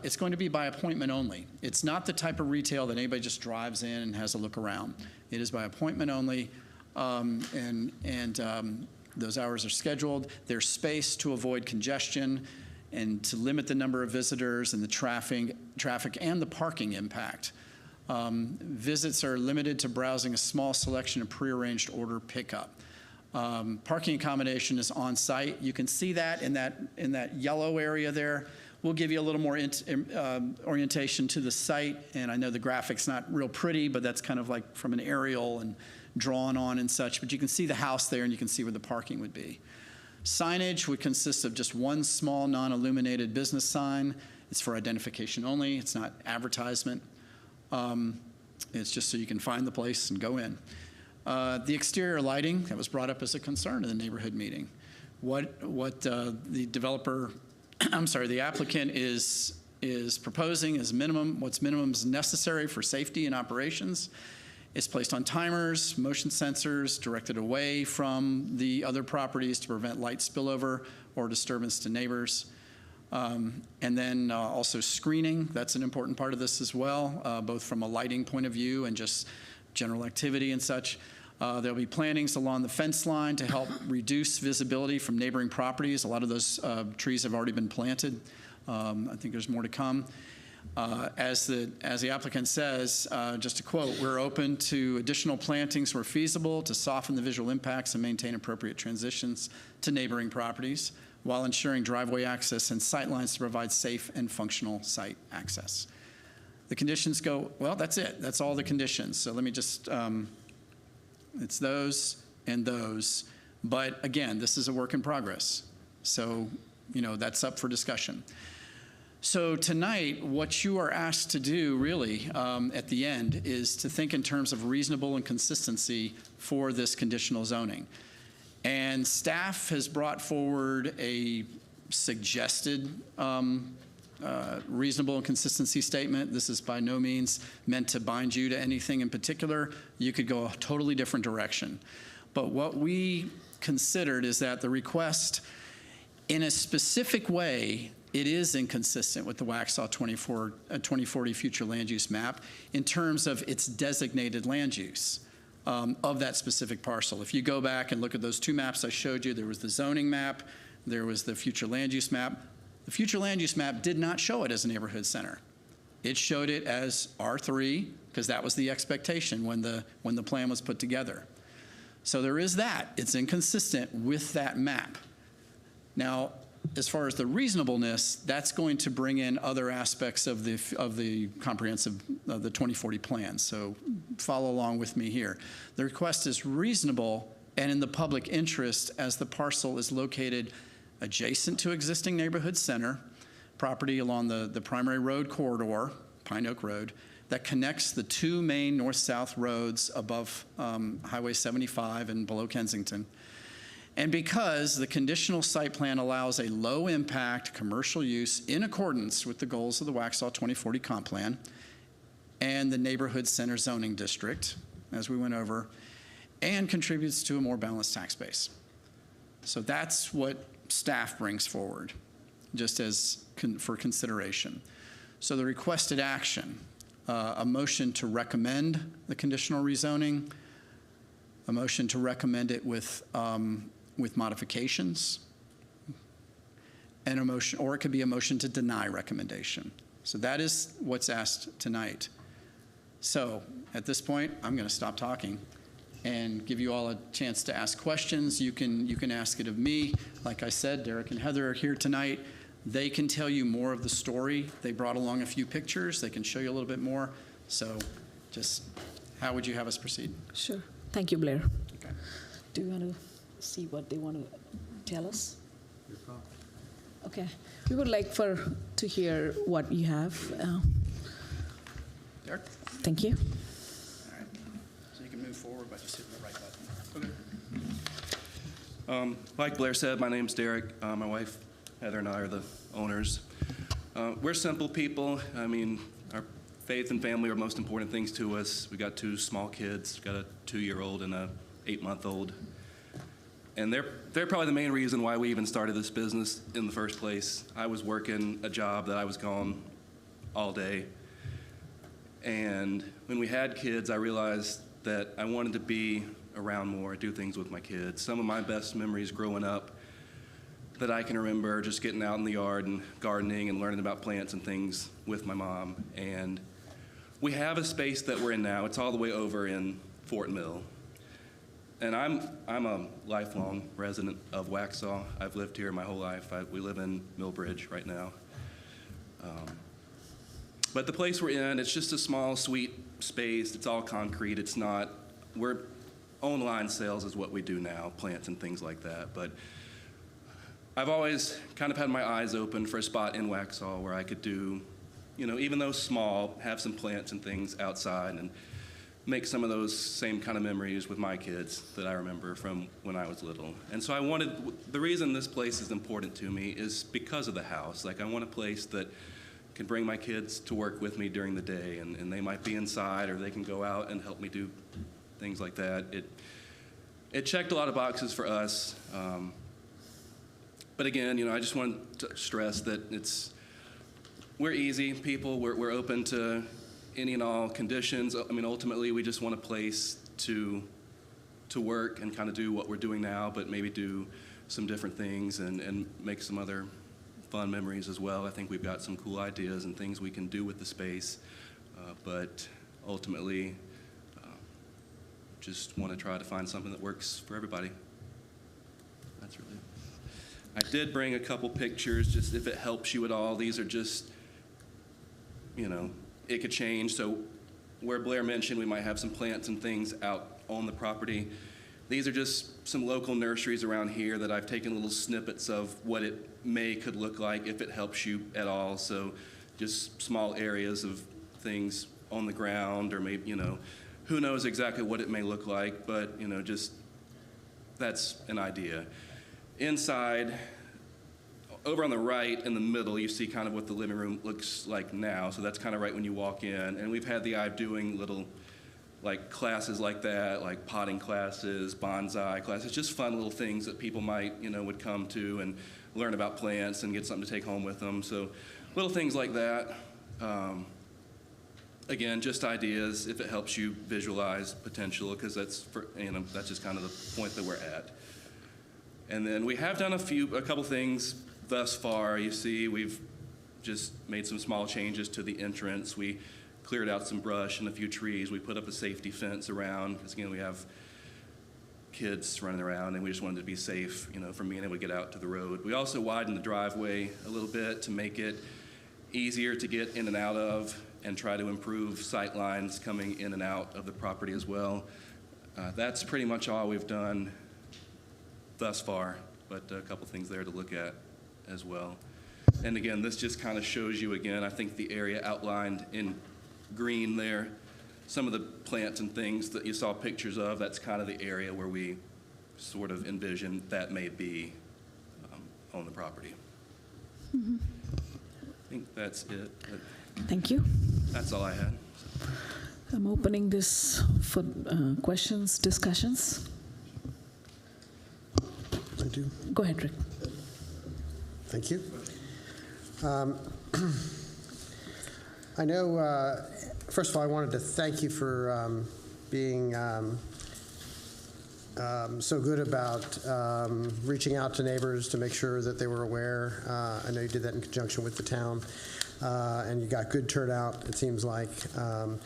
It's going to be by appointment only. It's not the type of retail that anybody just drives in and has a look around. It is by appointment only, and those hours are scheduled. There's space to avoid congestion and to limit the number of visitors and the traffic and the parking impact. Visits are limited to browsing a small selection of prearranged order pickup. Parking accommodation is on site. You can see that in that yellow area there. We'll give you a little more orientation to the site, and I know the graphic's not real pretty, but that's kind of like from an aerial and drawn on and such, but you can see the house there and you can see where the parking would be. Signage would consist of just one small non-illuminated business sign. It's for identification only. It's not advertisement. It's just so you can find the place and go in. The exterior lighting, that was brought up as a concern in the neighborhood meeting. What the developer, the applicant is proposing is what's minimum is necessary for safety and operations. It's placed on timers, motion sensors directed away from the other properties to prevent light spillover or disturbance to neighbors. And then also screening, that's an important part of this as well, both from a lighting point of view and just general activity and such. There'll be plantings along the fence line to help reduce visibility from neighboring properties. A lot of those trees have already been planted. I think there's more to come. As the applicant says, just to quote, we're open to additional plantings where feasible to soften the visual impacts and maintain appropriate transitions to neighboring properties while ensuring driveway access and sight lines to provide safe and functional site access. The conditions go, well, that's it. That's all the conditions. So let me just, it's those and those. But again, this is a work in progress. So, that's up for discussion. So tonight, what you are asked to do really at the end is to think in terms of reasonable and consistency for this conditional zoning. And staff has brought forward a suggested reasonable and consistency statement. This is by no means meant to bind you to anything in particular. You could go a totally different direction. But what we considered is that the request, in a specific way, it is inconsistent with the Waxhaw 2040 future land use map in terms of its designated land use of that specific parcel. If you go back and look at those two maps I showed you, there was the zoning map, there was the future land use map. The future land use map did not show it as a neighborhood center. It showed it as R3 because that was the expectation when the plan was put together. So there is that. It's inconsistent with that map. Now, as far as the reasonableness, that's going to bring in other aspects of the comprehensive, of the 2040 plan. So follow along with me here. The request is reasonable and in the public interest as the parcel is located adjacent to existing neighborhood center property along the primary road corridor, Pine Oak Road, that connects the two main north-south roads above Highway 75 and below Kensington. And because the conditional site plan allows a low-impact commercial use in accordance with the goals of the Waxhaw 2040 comp plan and the neighborhood center zoning district, as we went over, and contributes to a more balanced tax base. So that's what staff brings forward, just as for consideration. So the requested action, a motion to recommend the conditional rezoning, a motion to recommend it with modifications, and a motion, or it could be a motion to deny recommendation. So that is what's asked tonight. So at this point, I'm going to stop talking and give you all a chance to ask questions. You can ask it of me. Like I said, Derek and Heather are here tonight. They can tell you more of the story. They brought along a few pictures. They can show you a little bit more. So just how would you have us proceed? Sure. Thank you, Blair. Okay. Do you want to see what they want to tell us? Okay. We would like to hear what you have. Derek? Thank you. All right. So you can move forward by just hitting the right button. Okay. Like Blair said, my name's Derek. My wife Heather and I are the owners. We're simple people. I mean, our faith and family are most important things to us. We got 2 small kids. Got a 2-year-old and a 8-month-old. And they're probably the main reason why we even started this business in the first place. I was working a job that I was gone all day. And when we had kids, I realized that I wanted to be around more, do things with my kids. Some of my best memories growing up that I can remember just getting out in the yard and gardening and learning about plants and things with my mom. And we have a space that we're in now. It's all the way over in Fort Mill. And I'm a lifelong resident of Waxhaw. I've lived here my whole life. We live in Millbridge right now. But the place we're in, it's just a small, sweet space. It's all concrete. We're online sales is what we do now, plants and things like that. But I've always kind of had my eyes open for a spot in Waxhaw where I could do, even though small, have some plants and things outside and make some of those same kind of memories with my kids that I remember from when I was little. And so the reason this place is important to me is because of the house. Like, I want a place that can bring my kids to work with me during the day, and they might be inside or they can go out and help me do things like that. It checked a lot of boxes for us. But again, I just want to stress that we're easy people. We're open to any and all conditions. I mean, ultimately, we just want a place to work and kind of do what we're doing now, but maybe do some different things and make some other fun memories as well. I think we've got some cool ideas and things we can do with the space, but ultimately, just want to try to find something that works for everybody. That's really it. I did bring a couple pictures, just if it helps you at all. These are just, it could change. So where Blair mentioned we might have some plants and things out on the property, these are just some local nurseries around here that I've taken little snippets of what it could look like if it helps you at all. So just small areas of things on the ground, or maybe, who knows exactly what it may look like, but, just that's an idea. Inside, over on the right in the middle, you see kind of what the living room looks like now. So that's kind of right when you walk in. And we've had the eye of doing little classes like that, like potting classes, bonsai classes, just fun little things that people might, would come to and learn about plants and get something to take home with them. So little things like that. Again, just ideas if it helps you visualize potential, because that's just kind of the point that we're at. And then we have done a couple things thus far. You see, we've just made some small changes to the entrance. We cleared out some brush and a few trees. We put up a safety fence around, because again, we have kids running around and we just wanted to be safe, from being able to get out to the road. We also widened the driveway a little bit to make it easier to get in and out of, and try to improve sight lines coming in and out of the property as well. That's pretty much all we've done thus far, but a couple things there to look at as well. And again, this just kind of shows you again, I think the area outlined in green there, some of the plants and things that you saw pictures of, that's kind of the area where we sort of envision that may be on the property. Mm-hmm. I think that's it. Thank you. That's all I had. I'm opening this for questions, discussions. I do. Go ahead, Rick. Thank you. I know, first of all, I wanted to thank you for being so good about reaching out to neighbors to make sure that they were aware. I know you did that in conjunction with the town, and you got good turnout, it seems like. I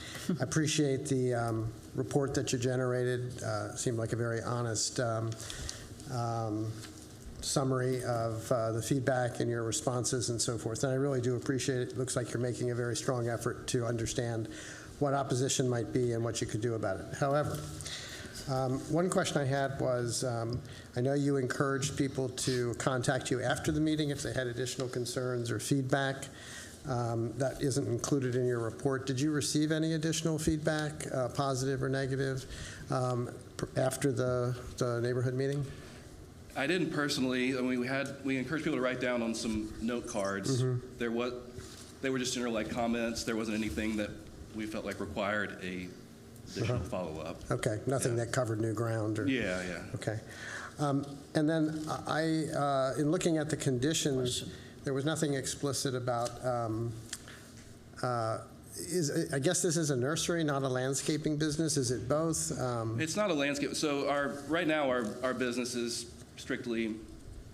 appreciate the report that you generated. Seemed like a very honest summary of the feedback and your responses and so forth. And I really do appreciate it. It looks like you're making a very strong effort to understand what opposition might be and what you could do about it. However, one question I had was, I know you encouraged people to contact you after the meeting if they had additional concerns or feedback. That isn't included in your report. Did you receive any additional feedback, positive or negative, after the neighborhood meeting? I didn't personally, I mean, we encouraged people to write down on some note cards. They were just general like comments. There wasn't anything that we felt like required a additional follow-up. Okay, nothing that covered new ground or? Yeah. Okay. And then in looking at the conditions, there was nothing explicit about, I guess this is a nursery, not a landscaping business. Is it both? It's not a landscape. So right now our business is strictly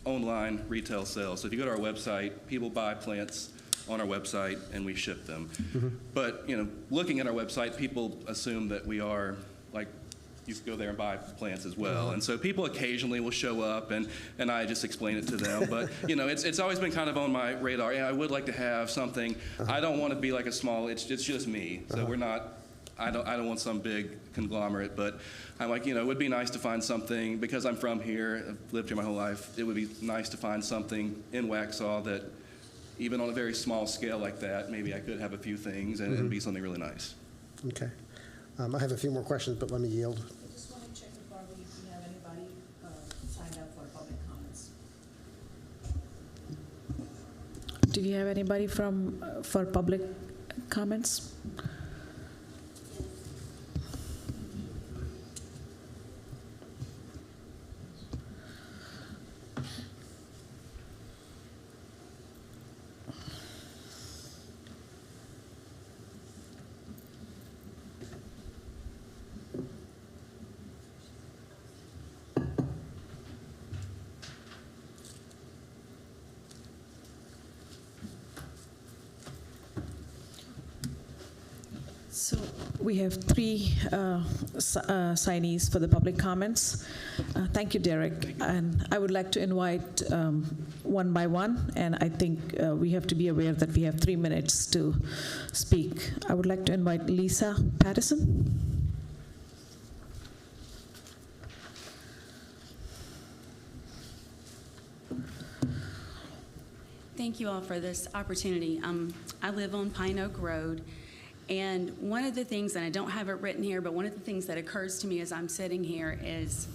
online retail sales. So if you go to our website, people buy plants on our website and we ship them. But looking at our website, people assume that we are like, you can go there and buy plants as well. And so people occasionally will show up and I just explain it to them. But it's always been kind of on my radar. Yeah, I would like to have something. I don't want to be like a small, it's just me. So we're not, I don't want some big conglomerate, but I'm like, it would be nice to find something, because I'm from here, I've lived here my whole life, it would be nice to find something in Waxhaw that, even on a very small scale like that, maybe I could have a few things and be something really nice. Okay. I have a few more questions, but let me yield. I just want to check with Barbie if we have anybody signed up for public comments. Do we have anybody for public comments? So we have three signees for the public comments. Thank you, Derek. And I would like to invite one by one, and I think we have to be aware that we have 3 minutes to speak. I would like to invite Lisa Patterson. Thank you all for this opportunity. I live on Pine Oak Road. And one of the things, and I don't have it written here, but one of the things that occurs to me as I'm sitting here is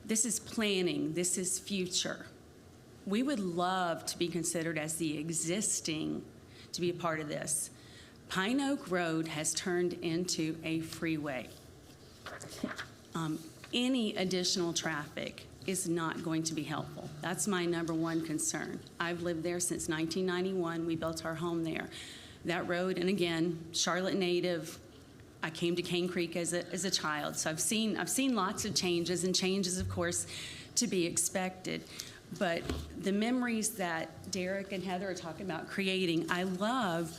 this is planning, this is future. We would love to be considered as the existing to be a part of this. Pine Oak Road has turned into a freeway. Any additional traffic is not going to be helpful. That's my number one concern. I've lived there since 1991. We built our home there. That road, and again, Charlotte native, I came to Cane Creek as a child, so I've seen lots of changes, and changes, of course, to be expected. But the memories that Derek and Heather are talking about creating, I love.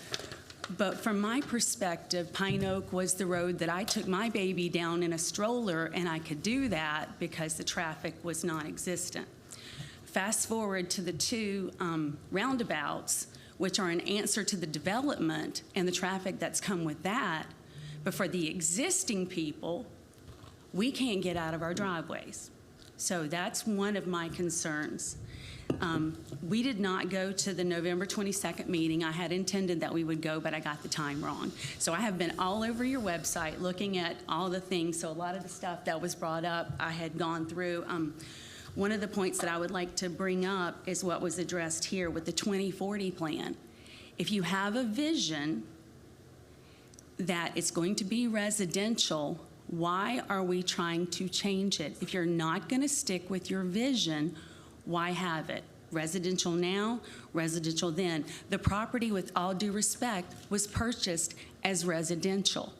But from my perspective, Pine Oak was the road that I took my baby down in a stroller, and I could do that because the traffic was non-existent. Fast forward to the two roundabouts, which are an answer to the development and the traffic that's come with that. But for the existing people, we can't get out of our driveways. So that's one of my concerns. We did not go to the November 22nd meeting. I had intended that we would go, but I got the time wrong. So I have been all over your website looking at all the things. So a lot of the stuff that was brought up, I had gone through. One of the points that I would like to bring up is what was addressed here with the 2040 plan. If you have a vision that it's going to be residential, why are we trying to change it? If you're not going to stick with your vision, why have it? Residential now, residential then. The property, with all due respect, was purchased as residential.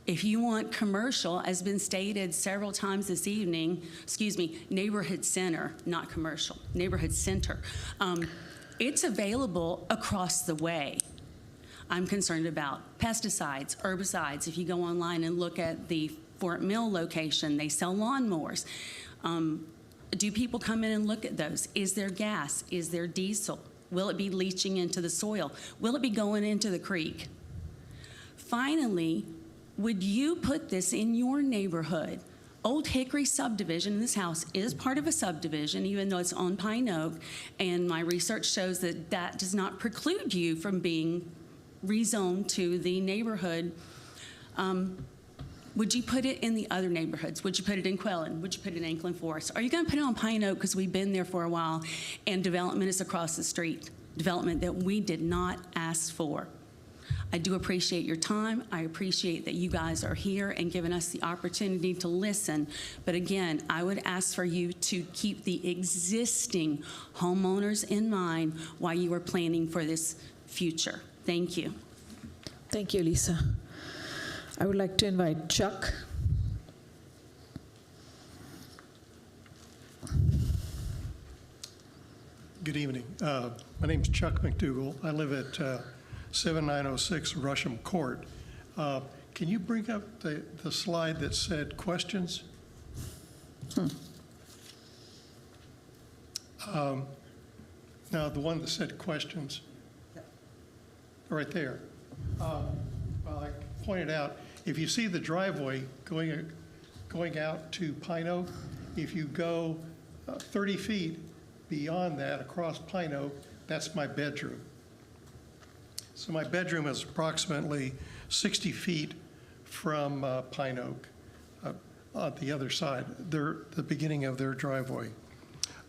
If you want commercial, as been stated several times this evening, neighborhood center, not commercial, neighborhood center. It's available across the way. I'm concerned about pesticides, herbicides. If you go online and look at the Fort Mill location, they sell lawnmowers. Do people come in and look at those? Is there gas? Is there diesel? Will it be leaching into the soil? Will it be going into the creek? Finally, would you put this in your neighborhood? Old Hickory subdivision, this house is part of a subdivision, even though it's on Pine Oak, and my research shows that that does not preclude you from being rezoned to the neighborhood. Would you put it in the other neighborhoods? Would you put it in Quellen? Would you put it in Anklin Forest? Are you going to put it on Pine Oak because we've been there for a while and development is across the street, development that we did not ask for? I do appreciate your time. I appreciate that you guys are here and giving us the opportunity to listen. But again, I would ask for you to keep the existing homeowners in mind while you are planning for this future. Thank you. Thank you, Lisa. I would like to invite Chuck. Good evening. My name's Chuck McDougall. I live at 7906 Rusham Court. Can you bring up the slide that said questions? Now, the one that said questions, right there. Well, I pointed out, if you see the driveway going out to Pine Oak, if you go 30 feet beyond that across Pine Oak, that's my bedroom. So my bedroom is approximately 60 feet from Pine Oak on the other side, the beginning of their driveway.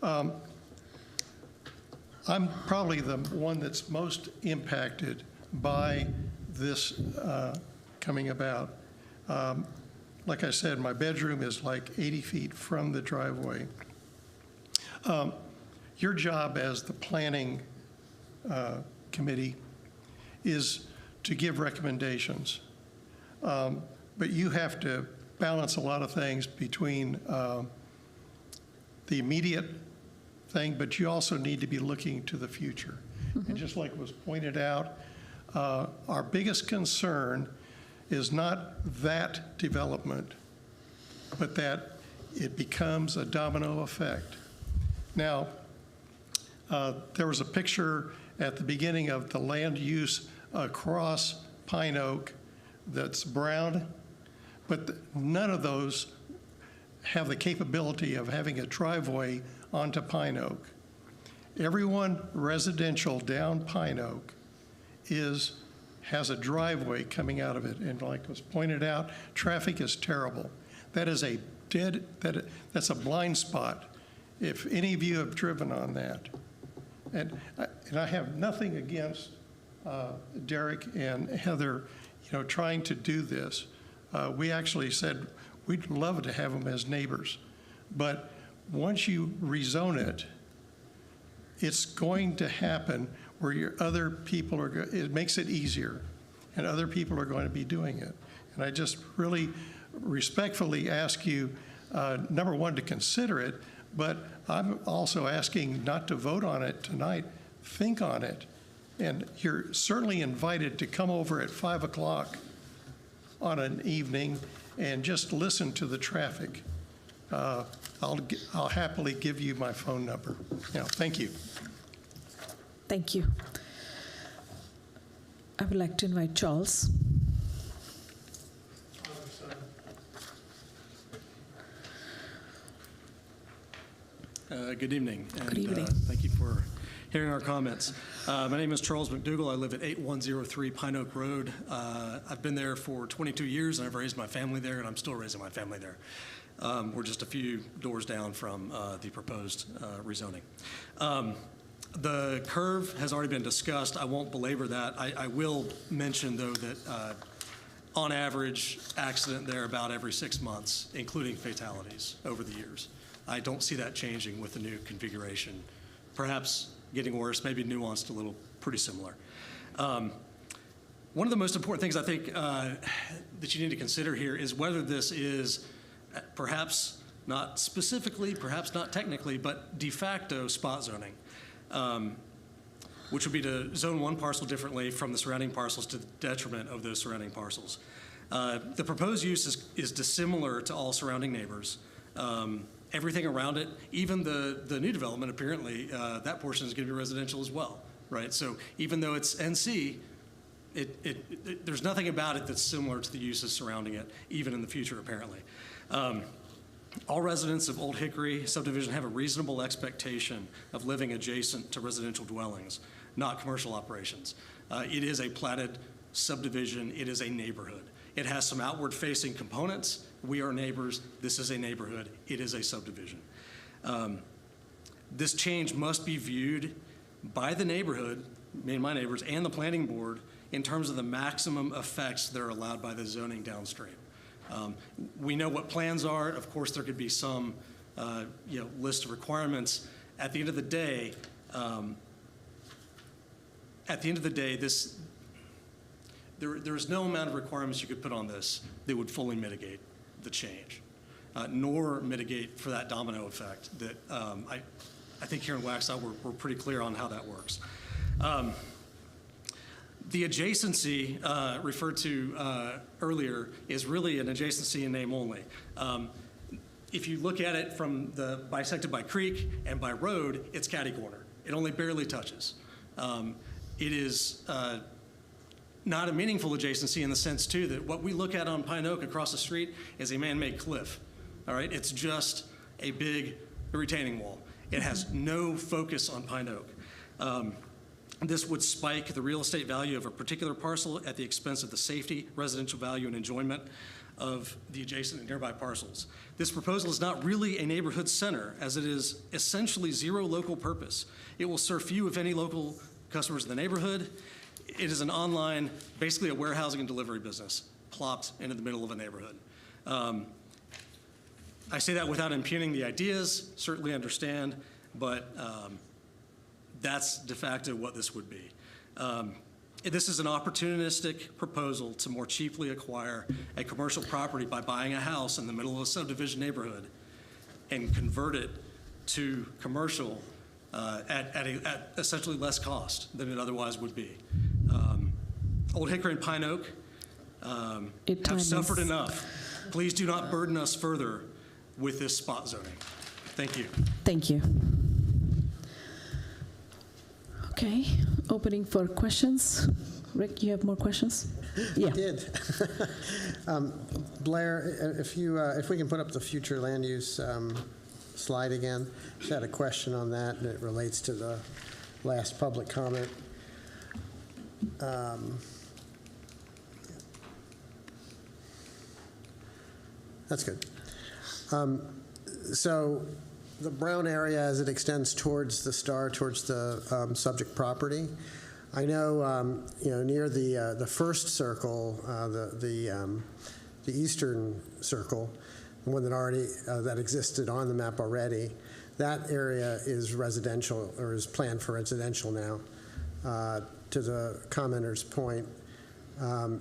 I'm probably the one that's most impacted by this coming about. Like I said, my bedroom is like 80 feet from the driveway. Your job as the planning committee is to give recommendations. But you have to balance a lot of things between the immediate thing, but you also need to be looking to the future. And just like was pointed out, our biggest concern is not that development, but that it becomes a domino effect. Now, there was a picture at the beginning of the land use across Pine Oak that's brown, but none of those have the capability of having a driveway onto Pine Oak. Everyone residential down Pine Oak has a driveway coming out of it, and like was pointed out, traffic is terrible. That is that's a blind spot if any of you have driven on that. And I have nothing against Derek and Heather, trying to do this. We actually said we'd love to have them as neighbors, but once you rezone it, it's going to happen where your other people it makes it easier, and other people are going to be doing it. And I just really respectfully ask you, number one, to consider it, but I'm also asking not to vote on it tonight. Think on it. And you're certainly invited to come over at 5 o'clock on an evening and just listen to the traffic. I'll happily give you my phone number. Thank you. Thank you. I would like to invite Charles. Good evening. Good evening. Thank you for hearing our comments. My name is Charles McDougall. I live at 8103 Pine Oak Road. I've been there for 22 years, and I've raised my family there, and I'm still raising my family there. We're just a few doors down from the proposed rezoning. The curve has already been discussed. I won't belabor that. I will mention, though, that on average, accident there about every 6 months, including fatalities over the years. I don't see that changing with the new configuration. Perhaps getting worse, maybe nuanced a little, pretty similar. One of the most important things I think that you need to consider here is whether this is perhaps not specifically, perhaps not technically, but de facto spot zoning, which would be to zone one parcel differently from the surrounding parcels to the detriment of those surrounding parcels. The proposed use is dissimilar to all surrounding neighbors. Everything around it, even the new development, apparently, that portion is going to be residential as well, right? So even though it's NC, there's nothing about it that's similar to the uses surrounding it, even in the future, apparently. All residents of Old Hickory subdivision have a reasonable expectation of living adjacent to residential dwellings, not commercial operations. It is a platted subdivision. It is a neighborhood. It has some outward-facing components. We are neighbors. This is a neighborhood. It is a subdivision. This change must be viewed by the neighborhood, me and my neighbors, and the planning board in terms of the maximum effects that are allowed by the zoning downstream. We know what plans are. Of course, there could be some list of requirements. At the end of the day, there is no amount of requirements you could put on this that would fully mitigate the change, nor mitigate for that domino effect that I think here in Waxhaw we're pretty clear on how that works. The adjacency referred to earlier is really an adjacency in name only. If you look at it from the bisected by creek and by road, it's catty corner. It only barely touches. It is not a meaningful adjacency in the sense, too, that what we look at on Pine Oak across the street is a man-made cliff. All right? It's just a big retaining wall. It has no focus on Pine Oak. This would spike the real estate value of a particular parcel at the expense of the safety, residential value, and enjoyment of the adjacent and nearby parcels. This proposal is not really a neighborhood center, as it is essentially zero local purpose. It will serve few, if any, local customers in the neighborhood. It is an online, basically a warehousing and delivery business, plopped into the middle of a neighborhood. I say that without impugning the ideas, certainly understand, but that's de facto what this would be. This is an opportunistic proposal to more cheaply acquire a commercial property by buying a house in the middle of a subdivision neighborhood and convert it to commercial at essentially less cost than it otherwise would be. Old Hickory and Pine Oak have suffered enough. Please do not burden us further with this spot zoning. Thank you. Thank you. Okay, opening for questions. Rick, you have more questions? Yeah. I did. Blair, if we can put up the future land use slide again. Just had a question on that, and it relates to the last public comment. That's good. So the brown area as it extends towards the star, towards the subject property, I know, near the first circle, the eastern circle, the one that already that existed on the map already, that area is residential or is planned for residential now. To the commenter's point,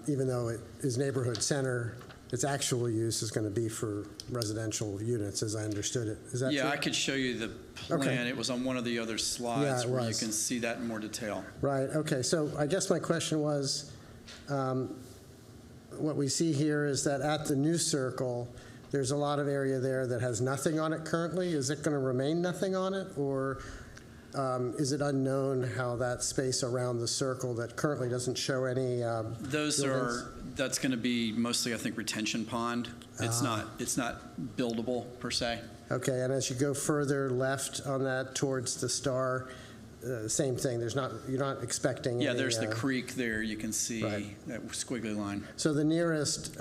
even though it is neighborhood center, its actual use is going to be for residential units, as I understood it. Is that true? I could show you the plan. Okay. It was on one of the other slides where you can see that in more detail. Right. Okay. So I guess my question was, what we see here is that at the new circle, there's a lot of area there that has nothing on it currently. Is it going to remain nothing on it, or is it unknown how that space around the circle that currently doesn't show any buildings? That's going to be mostly, I think, retention pond. It's not buildable per se. Okay, and as you go further left on that towards the star, same thing. You're not expecting. Yeah, there's the creek there. You can see that squiggly line. So the nearest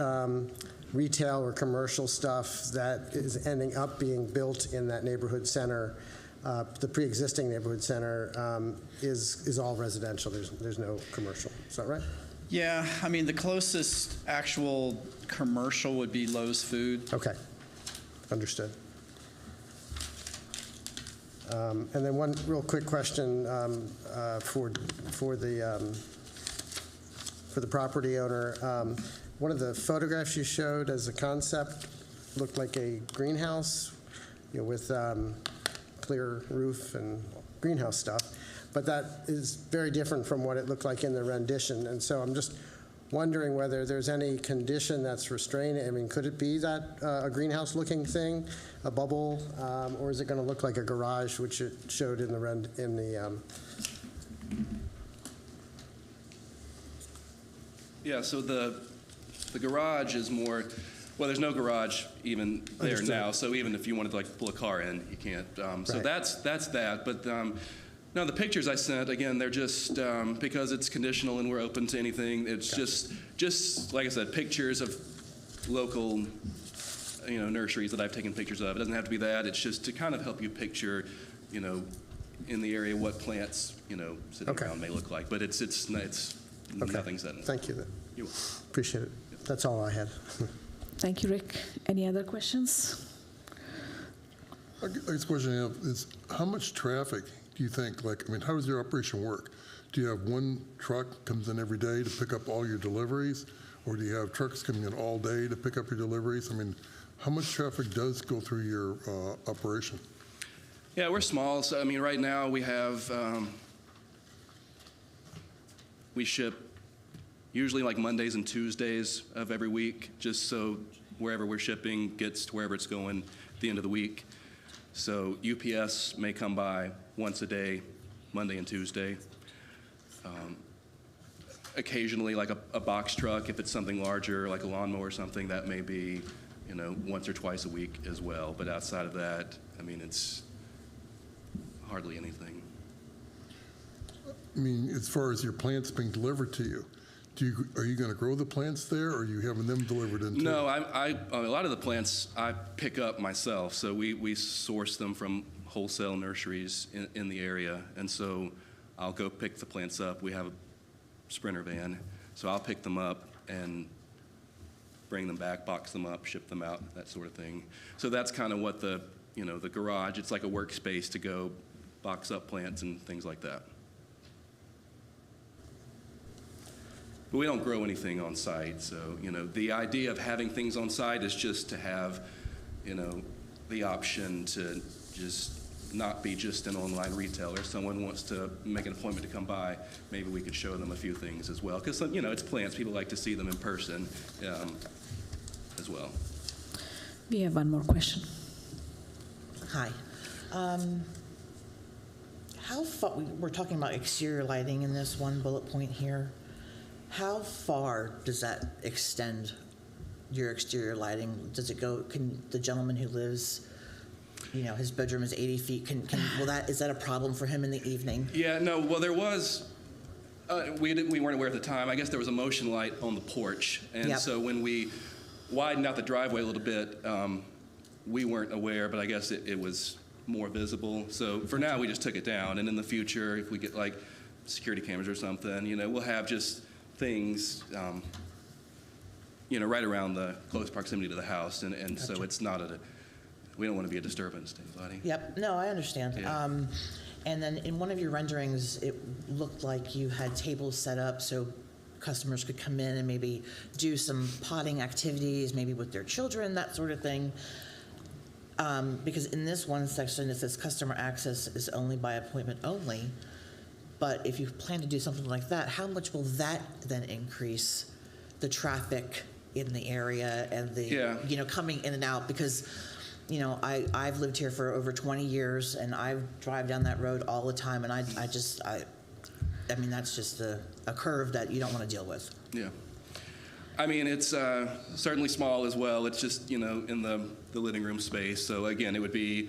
retail or commercial stuff that is ending up being built in that neighborhood center, the pre-existing neighborhood center, is all residential. There's no commercial. Is that right? Yeah, I mean, the closest actual commercial would be Lowe's Food. Okay, understood. And then one real quick question for the property owner. One of the photographs you showed as a concept looked like a greenhouse, with clear roof and greenhouse stuff. But that is very different from what it looked like in the rendition. And so I'm just wondering whether there's any condition that's restraining. I mean, could it be that a greenhouse-looking thing, a bubble, or is it going to look like a garage, which it showed in the Yeah, so the garage is more, well, there's no garage even there Understood. Now, so even if you wanted to pull a car in, you can't. So Right. that's that. But No, the pictures I sent, again, they're just, because it's conditional and we're open to anything, it's just, like I said, pictures of local, nurseries that I've taken pictures of. It doesn't have to be that. It's just to kind of help you picture, in the area what plants, sitting Okay. around may look like. But it's Okay. nothing set in. Thank you. You're welcome. Appreciate it. That's all I had. Thank you, Rick. Any other questions? I guess the question I have is, how much traffic do you think, how does your operation work? Do you have one truck comes in every day to pick up all your deliveries? Or do you have trucks coming in all day to pick up your deliveries? How much traffic does go through your operation? Yeah, we're small. So, right now we have, we ship usually like Mondays and Tuesdays of every week, just so wherever we're shipping gets to wherever it's going at the end of the week. So UPS may come by once a day, Monday and Tuesday. Occasionally, like a box truck, if it's something larger, like a lawnmower or something, that may be, once or twice a week as well. But outside of that, it's hardly anything. As far as your plants being delivered to you, are you going to grow the plants there, or are you having them delivered into? No, a lot of the plants I pick up myself. So we source them from wholesale nurseries in the area, and so I'll go pick the plants up. We have a Sprinter van, so I'll pick them up and bring them back, box them up, ship them out, that sort of thing. So that's kind of what the garage, it's like a workspace to go box up plants and things like that. But we don't grow anything on site, so, the idea of having things on site is just to have, the option to just not be just an online retailer. If someone wants to make an appointment to come by, maybe we could show them a few things as well. Because, it's plants. People like to see them in person as well. We have one more question. Hi. How far, we're talking about exterior lighting in this one bullet point here. How far does that extend, your exterior lighting? Does it go, can the gentleman who lives, his bedroom is 80 feet, is that a problem for him in the evening? Yeah, no, well, there was, we weren't aware at the time. I guess there was a motion light on the porch. And Yep. so when we widened out the driveway a little bit, we weren't aware, but I guess it was more visible. So for now, we just took it down. And in the future, if we get like security cameras or something, we'll have just things, right around the close proximity to the house. And Gotcha. so it's not we don't want to be a disturbance to anybody. Yep, no, I understand. Yeah. And then in one of your renderings, it looked like you had tables set up so customers could come in and maybe do some potting activities, maybe with their children, that sort of thing. Because in this one section, it says customer access is only by appointment only. But if you plan to do something like that, how much will that then increase the traffic in the area and the, coming in and out? Because, I've lived here for over 20 years and I drive down that road all the time, and that's just a curve that you don't want to deal with. Yeah. It's certainly small as well. It's just, in the living room space. So again, it would be,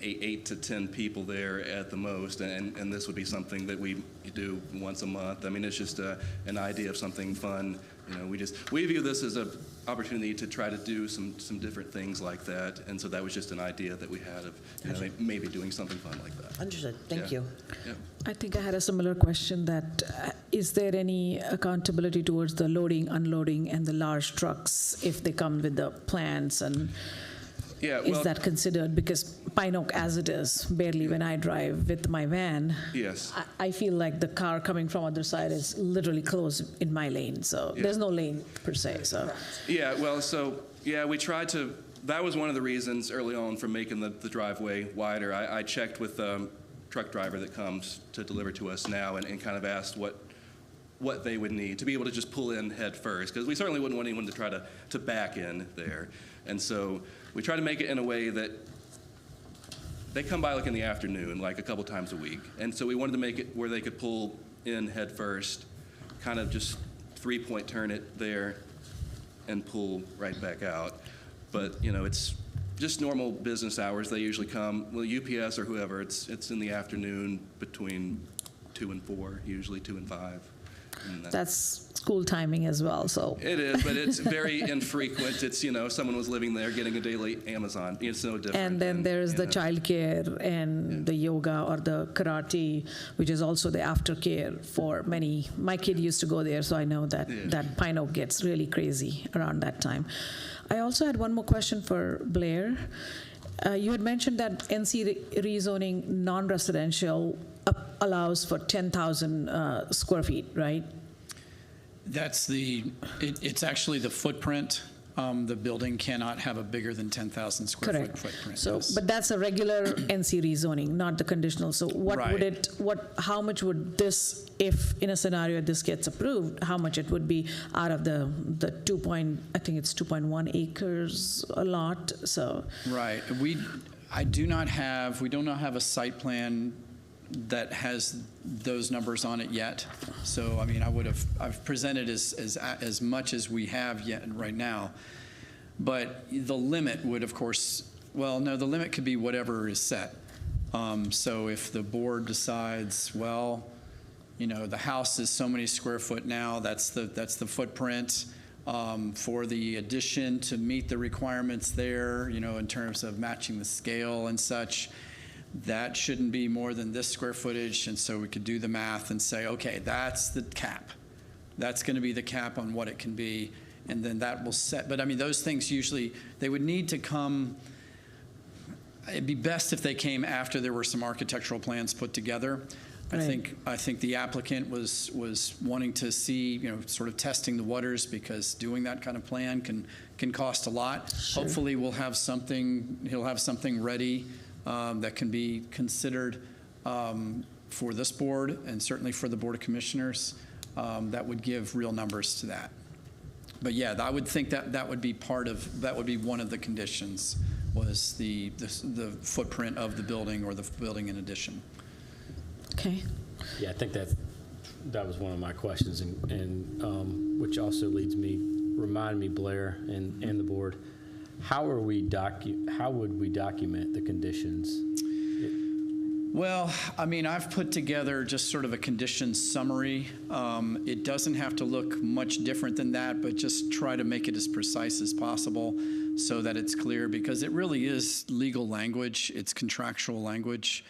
8 to 10 people there at the most, and this would be something that we do once a month. It's just an idea of something fun. We view this as an opportunity to try to do some different things like that, and so that was just an idea that we had of Gotcha. maybe doing something fun like that. Understood. Thank you. Yeah. I think I had a similar question that is there any accountability towards the loading, unloading, and the large trucks if they come with the plants, and Yeah, is that considered? Because Pine Oak, as it is, barely when I drive with my van, Yes. I feel like the car coming from other side is literally close in my lane. So there's no lane per se. So Yeah, well, we tried to, that was one of the reasons early on for making the driveway wider. I checked with the truck driver that comes to deliver to us now and kind of asked what they would need to be able to just pull in head first, because we certainly wouldn't want anyone to try to back in there. And so we try to make it in a way that they come by like in the afternoon, like a couple times a week. And so we wanted to make it where they could pull in head first, kind of just 3-point turn it there and pull right back out. But, it's just normal business hours. They usually come, well, UPS or whoever, it's in the afternoon between 2 and 4, usually 2 and 5. And That's school timing as well, so. it is, but it's very infrequent. It's, someone was living there getting a daily Amazon. It's no different. And then there's the childcare and the yoga or the karate, which is also the aftercare for many. My kid used to go there, so I know that that Pine Oak gets really crazy around that time. I also had one more question for Blair. You had mentioned that NC rezoning non-residential allows for 10,000 square feet, right? That's it's actually the footprint. The building cannot have a bigger than 10,000 square Correct. foot footprint. So, yes. but that's a regular NC rezoning, not the conditional. So Right. how much would this, if in a scenario this gets approved, how much it would be out of the I think it's 2.1 acres a lot, so. Right. We do not have a site plan that has those numbers on it yet. So, I mean, I've presented as much as we have yet right now. But the limit would, of course, the limit could be whatever is set. So if the board decides, the house is so many square foot now, that's the footprint. For the addition to meet the requirements there, in terms of matching the scale and such, that shouldn't be more than this square footage. And so we could do the math and say, okay, that's the cap. That's going to be the cap on what it can be. And then that will set. But I mean, those things usually, they would need to come. It'd be best if they came after there were some architectural plans put together. Right. I think the applicant was wanting to see, sort of testing the waters, because doing that kind of plan can cost a lot. Sure. Hopefully he'll have something ready that can be considered for this board and certainly for the Board of Commissioners that would give real numbers to that. But yeah, I would think that would be one of the conditions, was the footprint of the building or the building in addition. Okay. Yeah, I think that was one of my questions, and which also remind me, Blair and the board, how would we document the conditions? Well, I mean, I've put together just sort of a conditions summary. It doesn't have to look much different than that, but just try to make it as precise as possible so that it's clear, because it really is legal language. It's contractual language.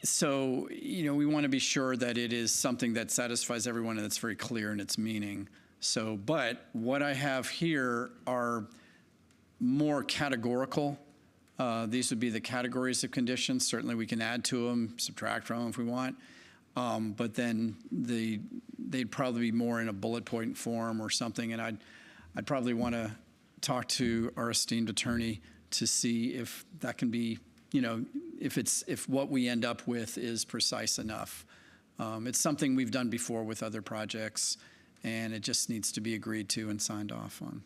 So, we want to be sure that it is something that satisfies everyone and it's very clear in its meaning. So, but what I have here are more categorical. These would be the categories of conditions. Certainly we can add to them, subtract from them if we want. But then they'd probably be more in a bullet point form or something. And I'd probably want to talk to our esteemed attorney to see if that can be, if what we end up with is precise enough. It's something we've done before with other projects, and it just needs to be agreed to and signed off on.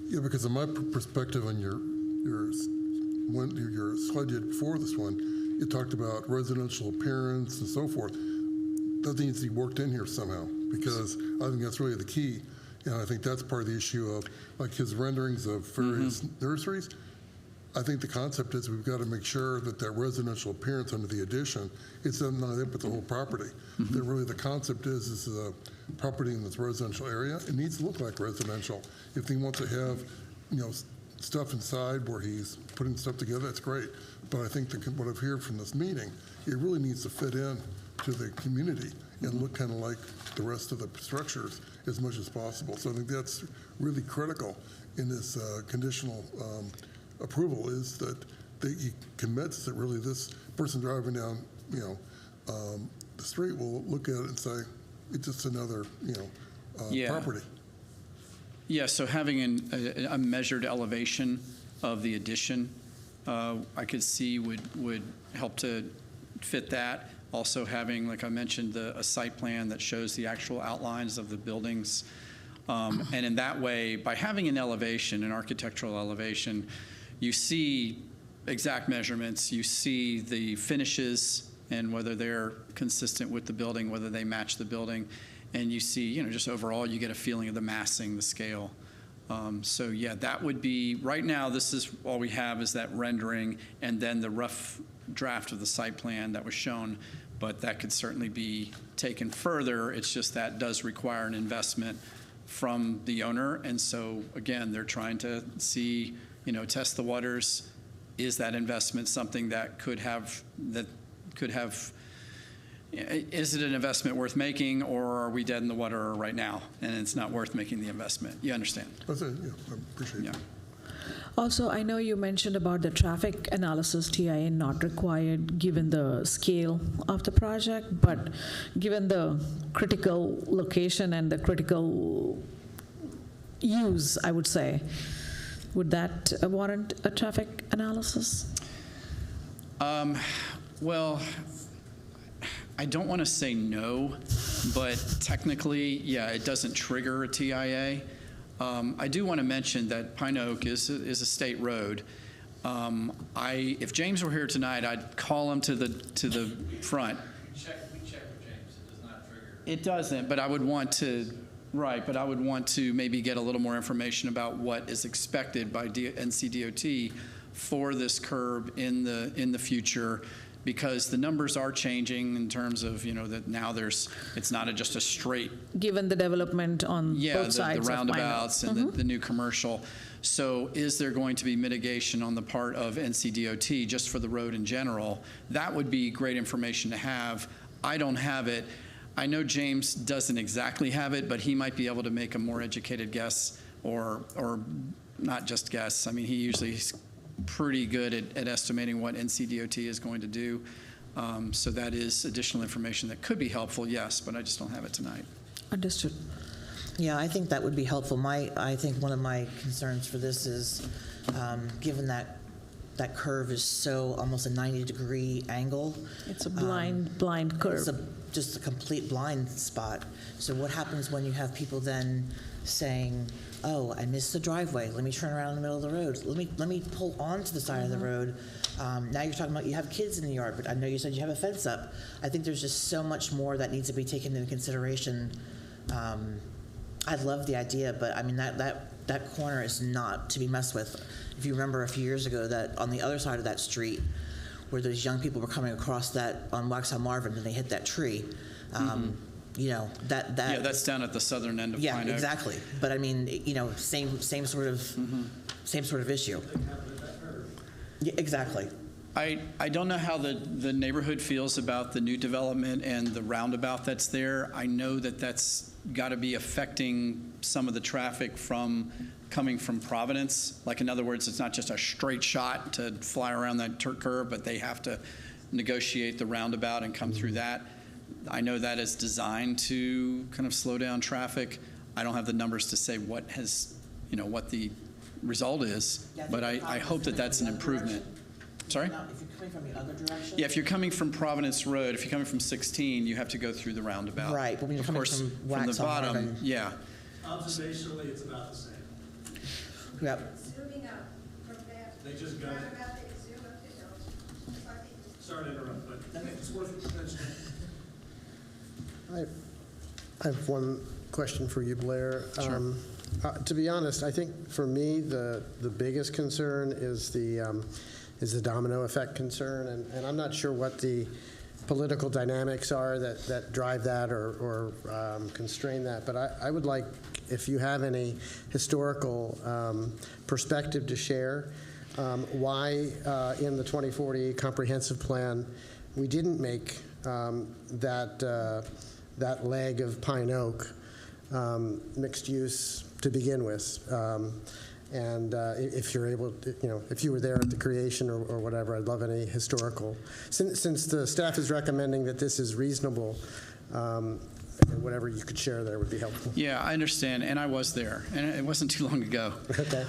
Yeah, because in my perspective on your slide you had before this one, you talked about residential appearance and so forth. That needs to be worked in here somehow, because I think that's really the key. And I think that's part of the issue of, like, his renderings of various nurseries. I think the concept is we've got to make sure that that residential appearance under the addition is not it, but the whole property. That really the concept is a property in this residential area. It needs to look like residential. If he wants to have, stuff inside where he's putting stuff together, that's great. But I think what I've heard from this meeting, it really needs to fit in to the community and look kind of like the rest of the structures as much as possible. So I think that's really critical in this conditional approval, is that he commits that really this person driving down, the street will look at it and say, it's just another, property. Yeah, so having a measured elevation of the addition, I could see would help to fit that. Also having, like I mentioned, a site plan that shows the actual outlines of the buildings. And in that way, by having an architectural elevation, you see exact measurements, you see the finishes and whether they're consistent with the building, whether they match the building. And you see, just overall, you get a feeling of the massing, the scale. So yeah, that would be, right now, this is all we have is that rendering and then the rough draft of the site plan that was shown, but that could certainly be taken further. It's just that does require an investment from the owner. And so, again, they're trying to see, test the waters. Is that investment something that could have, is it an investment worth making, or are we dead in the water right now and it's not worth making the investment? You understand? That's it, yeah, I appreciate it. Also, I know you mentioned about the traffic analysis TIA not required given the scale of the project, but given the critical location and the critical use, I would say, would that warrant a traffic analysis? Well, I don't want to say no, but technically, yeah, it doesn't trigger a TIA. I do want to mention that Pine Oak is a state road. If James were here tonight, I'd call him to the front. We check with James. It does not trigger. It doesn't, but I would want to, right, but I would want to maybe get a little more information about what is expected by NCDOT for this curb in the future, because the numbers are changing in terms of, that now it's not just a straight. Given the development on both sides the of Pine Oak. roundabouts and the new commercial. So is there going to be mitigation on the part of NCDOT just for the road in general? That would be great information to have. I don't have it. I know James doesn't exactly have it, but he might be able to make a more educated guess, or not just guess. I mean, he usually is pretty good at estimating what NCDOT is going to do. So that is additional information that could be helpful, yes, but I just don't have it tonight. Understood. Yeah, I think that would be helpful. I think one of my concerns for this is, given that curve is so almost a 90-degree angle. It's a blind curve. It's just a complete blind spot. So what happens when you have people then saying, oh, I missed the driveway, let me turn around in the middle of the road, let me pull onto the side of the road. Now you're talking about you have kids in the yard, but I know you said you have a fence up. I think there's just so much more that needs to be taken into consideration. I love the idea, but I mean that corner is not to be messed with. If you remember a few years ago, that on the other side of that street, where those young people were coming across that on Waxhaw Marvin, and they hit that tree. Yeah, that's down at the southern end of Pine Oak. Yeah, exactly. But I mean, same sort of issue. Yeah, exactly. I don't know how the neighborhood feels about the new development and the roundabout that's there. I know that's got to be affecting some of the traffic coming from Providence. Like, in other words, it's not just a straight shot to fly around that curve, but they have to negotiate the roundabout and come through that. I know that is designed to kind of slow down traffic. I don't have the numbers to say what the result is, but I hope that that's an improvement. Sorry? If you're coming from the other direction? Yeah, if you're coming from Providence Road, if you're coming from 16, you have to go through the roundabout. Right, but when you're coming from from the Waxhaw bottom, Marvin. yeah. Observationally, it's about the same. Yep. Zooming up from that. They just got it. Roundabout, they zoom up the hill. It's like they- Sorry to interrupt, but it's worth mentioning. I have one question for you, Blair. Sure. To be honest, I think for me, the biggest concern is the domino effect concern, and I'm not sure what the political dynamics are that drive that or constrain that, but I would like, if you have any historical perspective to share, why in the 2040 comprehensive plan we didn't make that leg of Pine Oak mixed use to begin with. And if you're able to, if you were there at the creation or whatever, I'd love any historical. Since the staff is recommending that this is reasonable, whatever you could share there would be helpful. Yeah, I understand, and I was there, and it wasn't too long ago. Okay.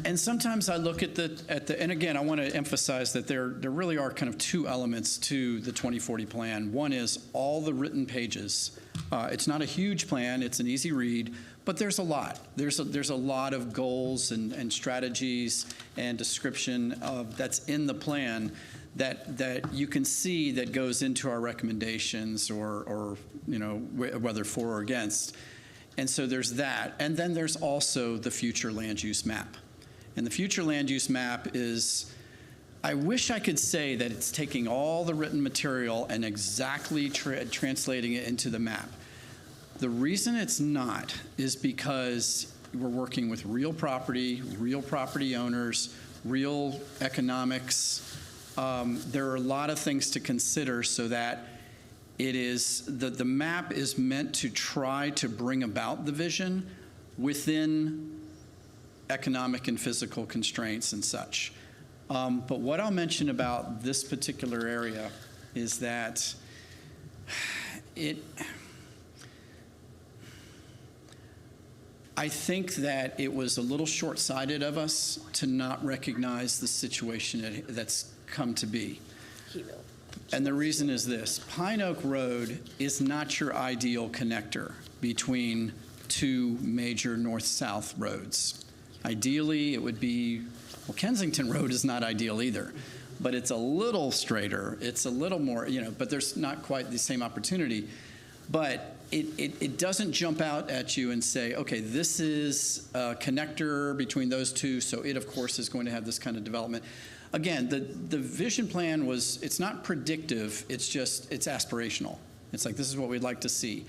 And sometimes I look at and again, I want to emphasize that there really are kind of two elements to the 2040 plan. One is all the written pages. It's not a huge plan; it's an easy read, but there's a lot. There's a lot of goals and strategies and description that's in the plan that you can see that goes into our recommendations or whether for or against. And so there's that. And then there's also the future land use map. And the future land use map is, I wish I could say that it's taking all the written material and exactly translating it into the map. The reason it's not is because we're working with real property owners, real economics. There are a lot of things to consider so that it is, the map is meant to try to bring about the vision within economic and physical constraints and such. But what I'll mention about this particular area is that I think that it was a little short-sighted of us to not recognize the situation that's come to be. And the reason is this: Pine Oak Road is not your ideal connector between two major north-south roads. Ideally, it would be, well, Kensington Road is not ideal either, but it's a little straighter. It's a little more, but there's not quite the same opportunity. But it doesn't jump out at you and say, okay, this is a connector between those two, so it, of course, is going to have this kind of development. Again, the vision plan it's not predictive, it's aspirational. It's like, this is what we'd like to see.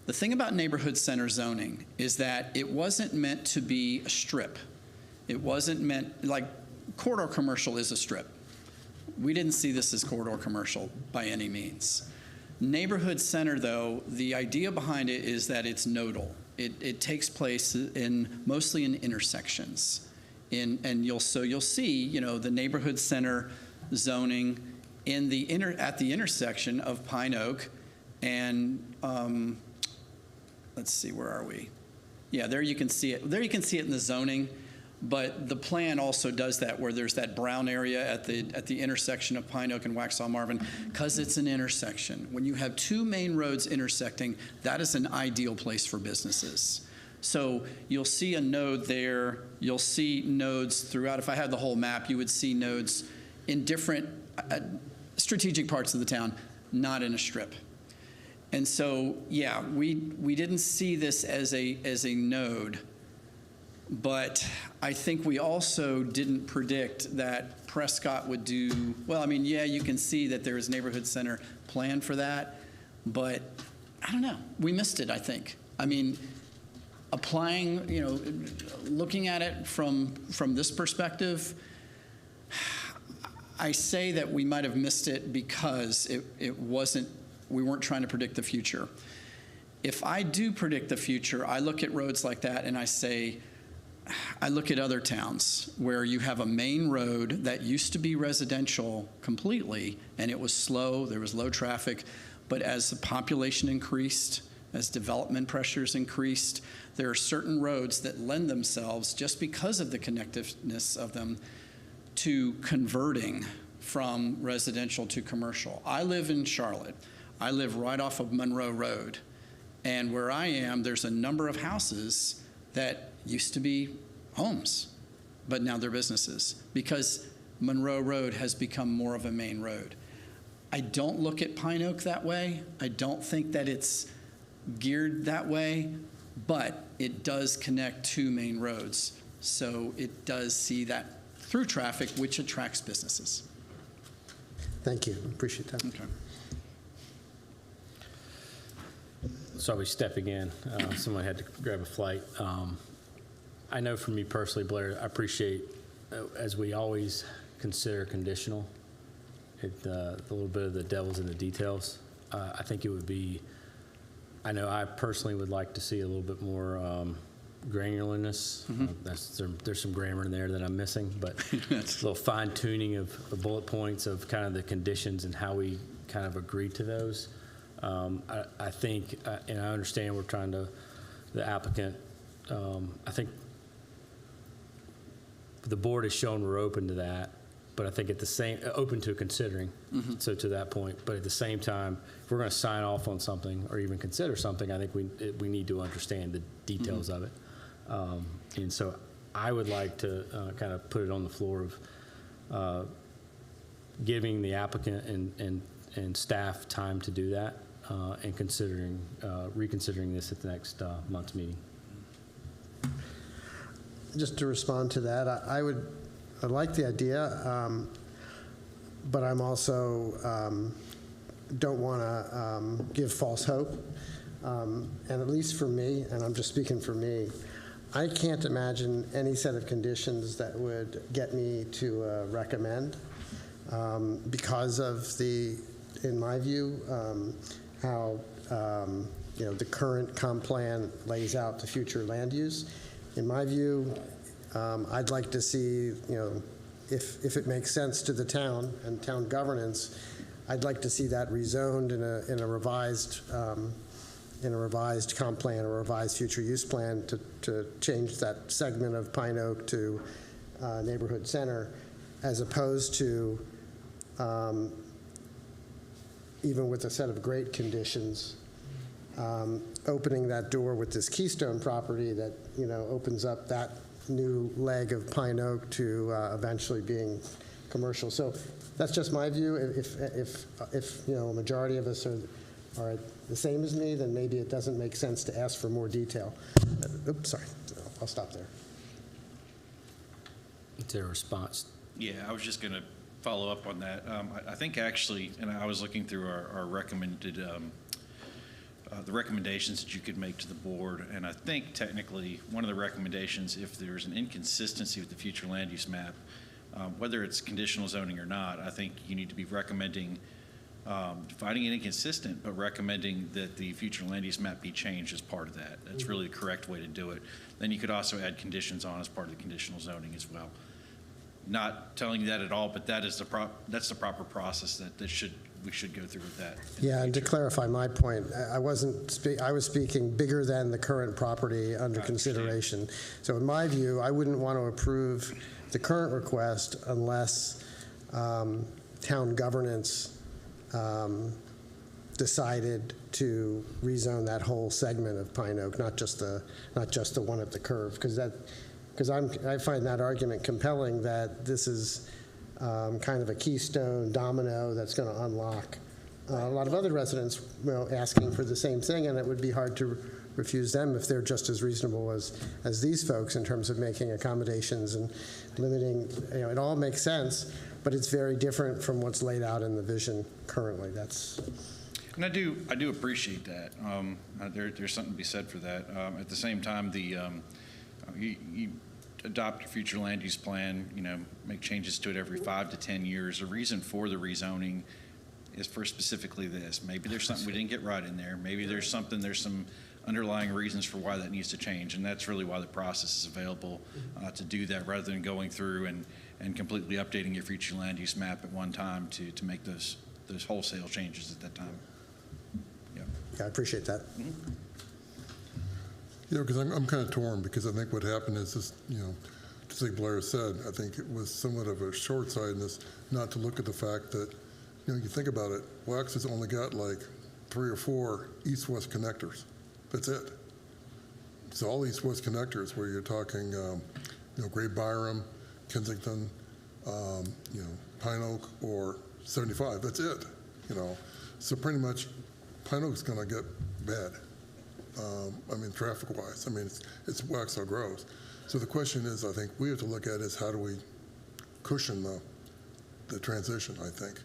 The thing about neighborhood center zoning is that it wasn't meant to be a strip. It wasn't meant, like corridor commercial is a strip. We didn't see this as corridor commercial by any means. Neighborhood center, though, the idea behind it is that it's nodal. It takes place mostly in intersections. And you'll see, the neighborhood center zoning at the intersection of Pine Oak and let's see, where are we? Yeah, there you can see it. There you can see it in the zoning, but the plan also does that, where there's that brown area at the intersection of Pine Oak and Waxhaw Marvin, because it's an intersection. When you have two main roads intersecting, that is an ideal place for businesses. So you'll see a node there. You'll see nodes throughout. If I had the whole map, you would see nodes in different strategic parts of the town, not in a strip. And so, yeah, we didn't see this as a node, but I think we also didn't predict that Prescott would do, well, I mean, yeah, you can see that there is neighborhood center plan for that, but I don't know. We missed it, I think. I mean, applying, looking at it from this perspective, I say that we might have missed it because we weren't trying to predict the future. If I do predict the future, I look at roads like that and I look at other towns where you have a main road that used to be residential completely, and it was slow, there was low traffic, but as the population increased, as development pressures increased, there are certain roads that lend themselves, just because of the connectiveness of them, to converting from residential to commercial. I live in Charlotte. I live right off of Monroe Road. And where I am, there's a number of houses that used to be homes, but now they're businesses, because Monroe Road has become more of a main road. I don't look at Pine Oak that way. I don't think that it's geared that way, but it does connect two main roads. So it does see that through traffic, which attracts businesses. Thank you. Appreciate that. Okay. So we step again. Someone had to grab a flight. I know for me personally, Blair, I appreciate, as we always consider conditional, a little bit of the devil's in the details. I think it would be, I know I personally would like to see a little bit more granularness. There's some grammar in there that I'm missing, but a little fine tuning of bullet points of kind of the conditions and how we kind of agree to those. I think, and I understand we're trying to, the applicant, I think the board has shown we're open to that, but I think at the same, open to considering, so to that point, but at the same time, if we're going to sign off on something or even consider something, I think we need to understand the details of it. And so I would like to kind of put it on the floor of giving the applicant and staff time to do that. and reconsidering this at the next month's meeting. Just to respond to that, I like the idea, but I'm also don't want to give false hope. And at least for me, and I'm just speaking for me, I can't imagine any set of conditions that would get me to recommend because of in my view, how the current comp plan lays out the future land use. In my view, I'd like to see, if it makes sense to the town and town governance, I'd like to see that rezoned in a revised comp plan or revised future use plan to change that segment of Pine Oak to neighborhood center, as opposed to even with a set of great conditions, opening that door with this Keystone property that opens up that new leg of Pine Oak to eventually being commercial. So that's just my view. If a majority of us are the same as me, then maybe it doesn't make sense to ask for more detail. Oops, sorry. I'll stop there. Is there a response? Yeah, I was just going to follow up on that. I think actually, and I was looking through our recommended, the recommendations that you could make to the board, and I think technically one of the recommendations, if there's an inconsistency with the future land use map, whether it's conditional zoning or not, I think you need to be recommending, finding it inconsistent, but recommending that the future land use map be changed as part of that. That's really the correct way to do it. Then you could also add conditions on as part of the conditional zoning as well. Not telling you that at all, but that is that's the proper process that we should go through with that. Yeah, and to clarify my point, I was speaking bigger than the current property under consideration. So in my view, I wouldn't want to approve the current request unless town governance decided to rezone that whole segment of Pine Oak, not just the one at the curve, because I find that argument compelling that this is kind of a keystone domino that's going to unlock a lot of other residents asking for the same thing, and it would be hard to refuse them if they're just as reasonable as these folks in terms of making accommodations and limiting. It all makes sense, but it's very different from what's laid out in the vision currently. And I do appreciate that. There's something to be said for that. At the same time, you adopt a future land use plan, make changes to it every 5 to 10 years. The reason for the rezoning is for specifically this. Maybe there's something we didn't get right in there. Maybe there's some underlying reasons for why that needs to change, and that's really why the process is available to do that, rather than going through and completely updating your future land use map at one time to make those wholesale changes at that time. Yeah, I appreciate that. Mm-hmm. Because I'm kind of torn, because I think what happened is this, just like Blair said, I think it was somewhat of a short-sightedness not to look at the fact that, you think about it, Wax has only got like 3 or 4 east-west connectors. That's it. So all east-west connectors where you're talking, Great Byram, Kensington, Pine Oak, or 75, that's it. So pretty much Pine Oak's going to get bad. Traffic-wise. It's Waxhaw grows. So the question is, I think we have to look at is how do we cushion the transition, I think.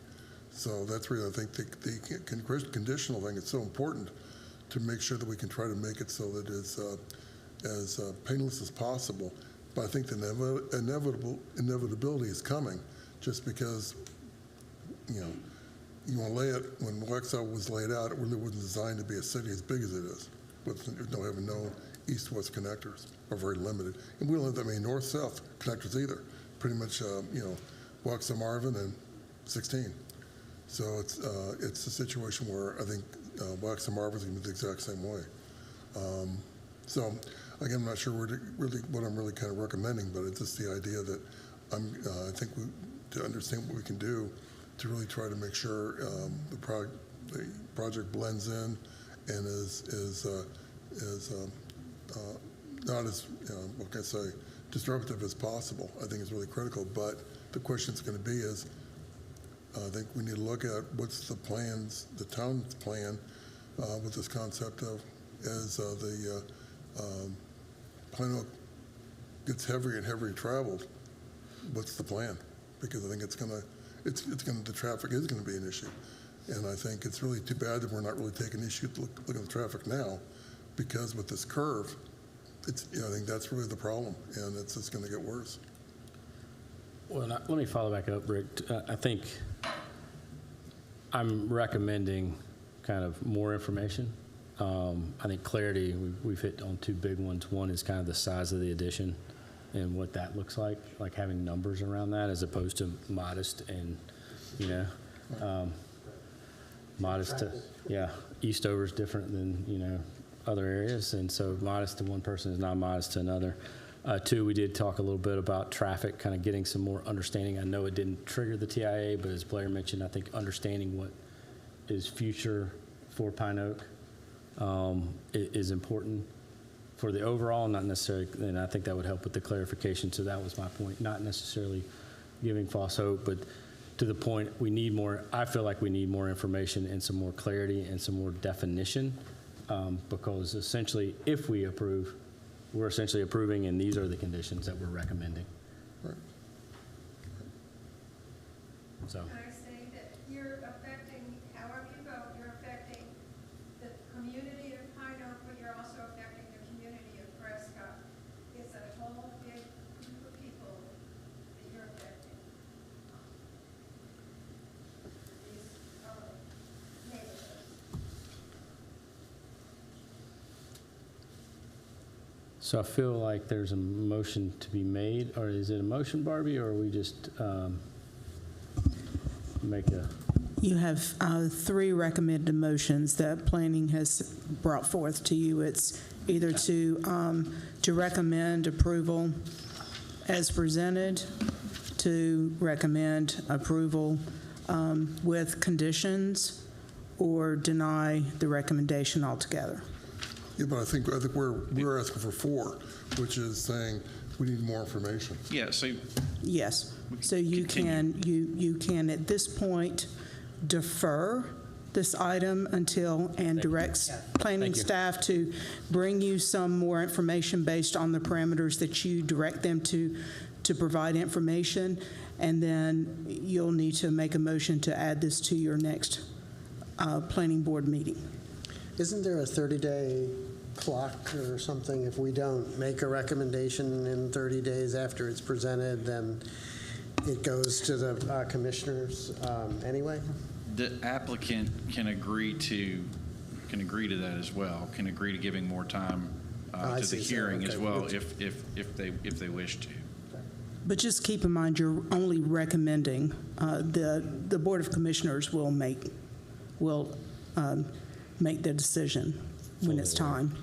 So that's really, I think, the conditional thing is so important to make sure that we can try to make it so that it's as painless as possible. But I think the inevitability is coming just because, you want to lay it, when Waxhaw was laid out, it really wasn't designed to be a city as big as it is. With having no east-west connectors, or very limited. And we don't have that many north-south connectors either. Pretty much, Waxhaw, Marvin, and 16. So it's a situation where I think Waxhaw, Marvin is going to be the exact same way. So again, I'm not sure what I'm really kind of recommending, but it's just the idea that I think to understand what we can do to really try to make sure the project blends in and is not as, what can I say, disruptive as possible, I think is really critical. But the question is going to be is, I think we need to look at what's the town's plan with this concept of as the Pine Oak gets heavier and heavier traveled, what's the plan? Because I think the traffic is going to be an issue. And I think it's really too bad that we're not really taking issue to look at the traffic now, because with this curve, I think that's really the problem, and it's just going to get worse. Well, let me follow back up, Rick. I think I'm recommending kind of more information. I think clarity, we've hit on two big ones. One is kind of the size of the addition and what that looks like having numbers around that as opposed to modest and, modest to, Eastover is different than, other areas. And so modest to one person is not modest to another. Two, we did talk a little bit about traffic, kind of getting some more understanding. I know it didn't trigger the TIA, but as Blair mentioned, I think understanding what is future for Pine Oak is important for the overall, not necessarily, and I think that would help with the clarification. So that was my point, not necessarily giving false hope, but to the point, I feel like we need more information and some more clarity and some more definition, because essentially, if we approve, we're essentially approving, and these are the conditions that we're recommending. Right. So. Can I say that you're affecting, however you vote, you're affecting the community of Pine Oak, but you're also affecting the community of Prescott. It's a whole big group of people that you're affecting. These neighborhoods. So I feel like there's a motion to be made, or is it a motion, Barbie, or are we just make a? You have three recommended motions that planning has brought forth to you. It's either to recommend approval as presented, to recommend approval with conditions, or deny the recommendation altogether. Yeah, but I think we're asking for 4, which is saying we need more information. Yeah, so Yes. So you continue. you can at this point defer this item until and directs planning Thank you. staff to bring you some more information based on the parameters that you direct them to provide information, and then you'll need to make a motion to add this to your next planning board meeting. Isn't there a 30-day clock or something? If we don't make a recommendation in 30 days after it's presented, then it goes to the commissioners anyway? the applicant can agree to that as well, can agree to giving more time to the hearing as well if they wish to. But just keep in mind, you're only recommending, the Board of Commissioners will make the decision when it's time.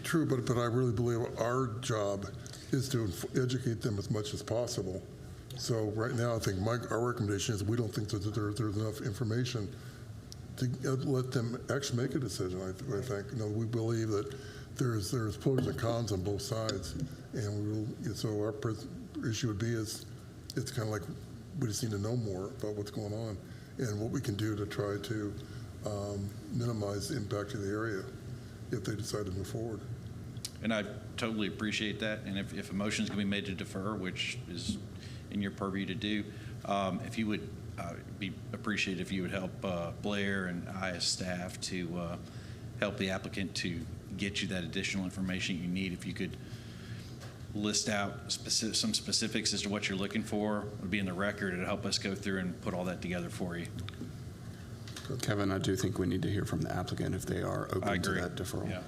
True, but I really believe our job is to educate them as much as possible. So right now, I think our recommendation is we don't think that there's enough information to let them actually make a decision. I think we believe that there's pros and cons on both sides, and so our issue would be it's kind of like we just need to know more about what's going on and what we can do to try to minimize the impact of the area if they decide to move forward. And I totally appreciate that. And if a motion is going to be made to defer, which is in your purview to do, if you would be appreciated if you would help Blair and I as staff to help the applicant to get you that additional information you need. If you could list out some specifics as to what you're looking for, it would be in the record. It'll help us go through and put all that together for you. Kevin, I do think we need to hear from the applicant if they are open to that deferral. Yeah.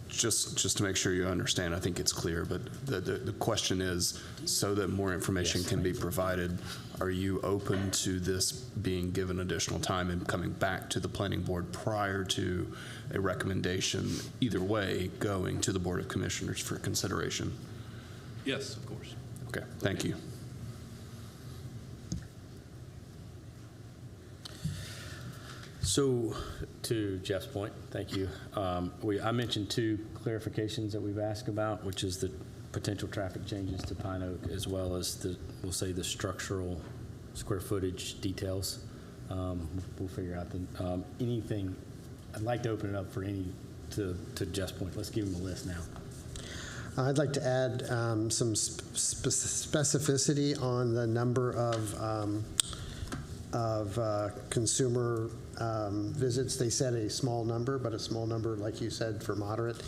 Just to make sure you understand, I think it's clear, but the question is, so that more information can be provided, are you open to this being given additional time and coming back to the planning board prior to a recommendation, either way, going to the Board of Commissioners for consideration? Yes, of course. Okay, thank you. So, to Jeff's point, thank you. I mentioned two clarifications that we've asked about, which is the potential traffic changes to Pine Oak, as well as we'll say the structural square footage details. We'll figure out anything. I'd like to open it up for to Jeff's point. Let's give him a list now. I'd like to add some specificity on the number of consumer visits. They said a small number, but a small number, like you said, for moderate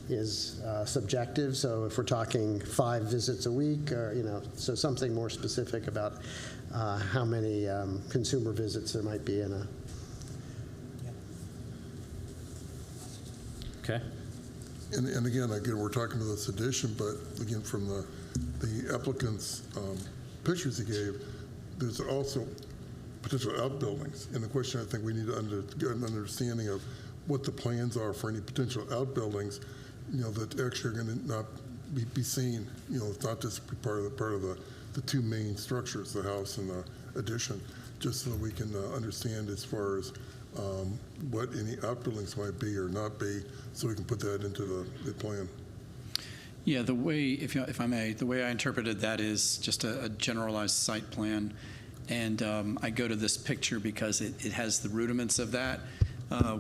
is subjective. So if we're talking 5 visits a week, or so something more specific about how many consumer visits there might be in a. Okay. And again, we're talking to this addition, but again, from the applicant's pictures he gave, there's also potential outbuildings. And the question I think we need to get an understanding of what the plans are for any potential outbuildings, that actually are going to not be seen. It's not just part of the 2 main structures, the house and the addition, just so that we can understand as far as what any outbuildings might be or not be, so we can put that into the plan. Yeah, the way, if I may, the way I interpreted that is just a generalized site plan. And I go to this picture because it has the rudiments of that,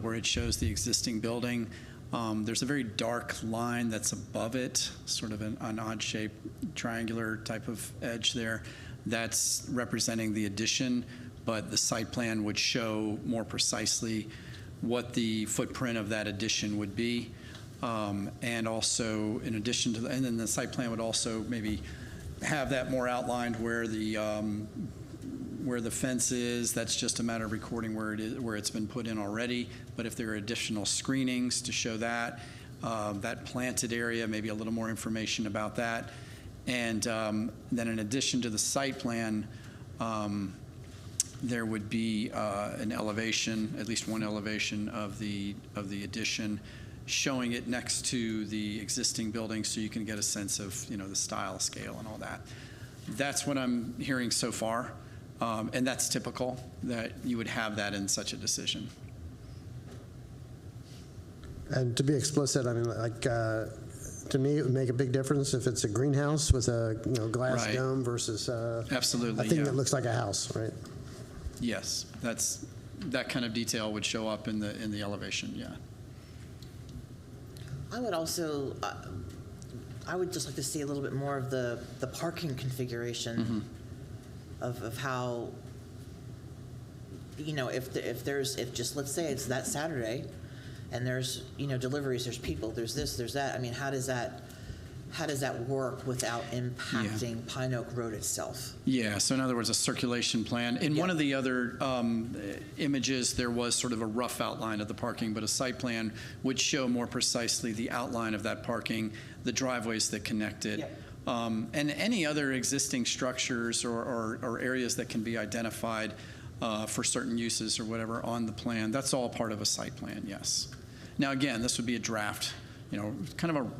where it shows the existing building. There's a very dark line that's above it, sort of an odd-shaped triangular type of edge there. That's representing the addition, but the site plan would show more precisely what the footprint of that addition would be. And also, in addition to and then the site plan would also maybe have that more outlined where the fence is. That's just a matter of recording where it's been put in already. But if there are additional screenings to show that planted area, maybe a little more information about that. And then in addition to the site plan, there would be an elevation, at least one elevation of the addition, showing it next to the existing building, so you can get a sense of the style, scale, and all that. That's what I'm hearing so far. And that's typical that you would have that in such a decision. And to be explicit, I mean, to me, it would make a big difference if it's a greenhouse with a glass Right. dome versus Absolutely, a thing yeah. that looks like a house, right? Yes, that kind of detail would show up in the elevation. Yeah. I would also, I would just like to see a little bit more of the parking configuration of how, if just let's say it's that Saturday, and there's deliveries, there's people, there's this, there's that. I mean, how does that work without impacting Pine Oak Road itself? Yeah, so in other words, a circulation plan. In one of the other images, there was sort of a rough outline of the parking, but a site plan would show more precisely the outline of that parking, the driveways that connect it, and any other existing structures or areas that can be identified for certain uses or whatever on the plan. That's all part of a site plan, yes. Now, again, this would be a draft, kind of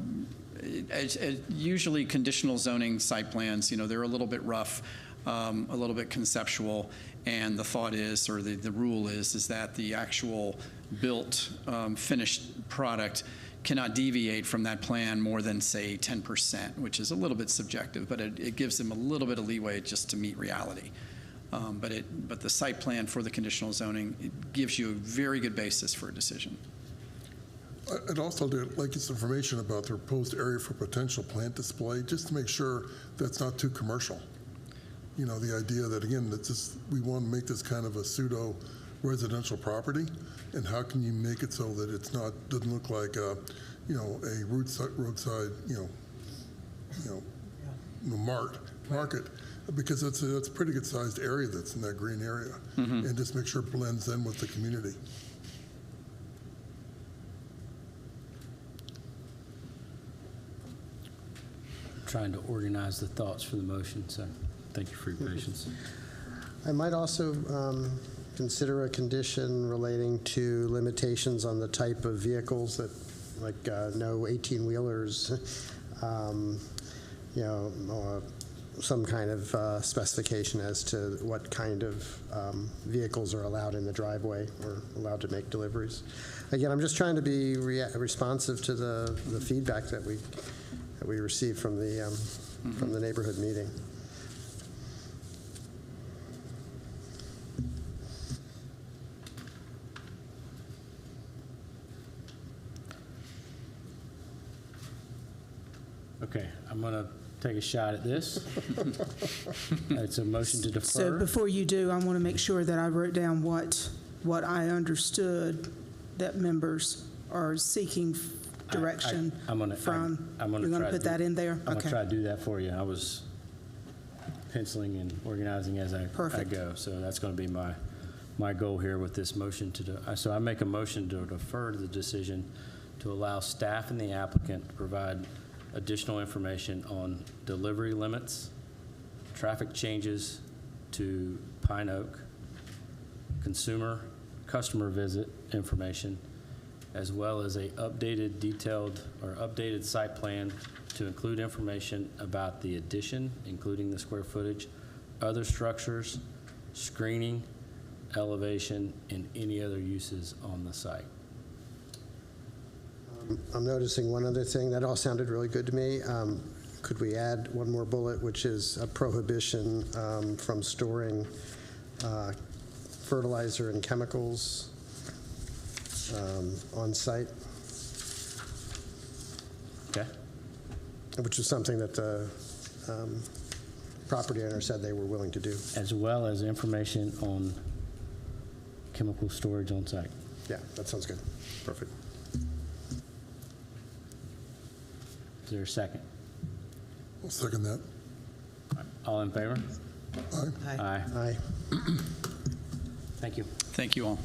usually conditional zoning site plans, they're a little bit rough, a little bit conceptual, and the thought is, or the rule is that the actual built, finished product cannot deviate from that plan more than, say, 10%, which is a little bit subjective, but it gives them a little bit of leeway just to meet reality. But the site plan for the conditional zoning, it gives you a very good basis for a decision. I'd also like this information about the proposed area for potential plant display, just to make sure that's not too commercial. The idea that, again, we want to make this kind of a pseudo residential property, and how can you make it so that it's doesn't look like a roadside market, because it's a pretty good sized area that's in that green area, and just make sure it blends in with the community. Trying to organize the thoughts for the motion, so thank you for your patience. I might also consider a condition relating to limitations on the type of vehicles that, like no 18-wheelers, or some kind of specification as to what kind of vehicles are allowed in the driveway or allowed to make deliveries. Again, I'm just trying to be responsive to the feedback that we received from the neighborhood meeting. I'm going to take a shot at this. It's a motion to So defer. before you do, I want to make sure that I wrote down what I understood that members are seeking direction I'm gonna- from. I'm gonna You're going try to to put that in there? I'm going to Okay. try to do that for you. I was penciling and organizing as I Perfect. go. So that's going to be my goal here with this motion so I make a motion to defer the decision to allow staff and the applicant to provide additional information on delivery limits, traffic changes to Pine Oak, customer visit information, as well as a updated site plan to include information about the addition, including the square footage, other structures, screening, elevation, and any other uses on the site. I'm noticing one other thing. That all sounded really good to me. Could we add one more bullet, which is a prohibition from storing fertilizer and chemicals on site? Okay? Which is something that the property owner said they were willing to do. As well as information on chemical storage on site. Yeah, that sounds good. Perfect. Is there a second? I'll second that. All in favor? Aye. Aye. Aye. Thank you. Thank you all.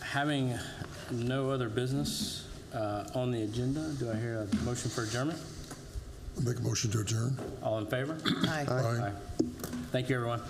Having no other business on the agenda, do I hear a motion for adjournment? I'll make a motion to adjourn. All in favor? Aye. Aye. Thank you, everyone.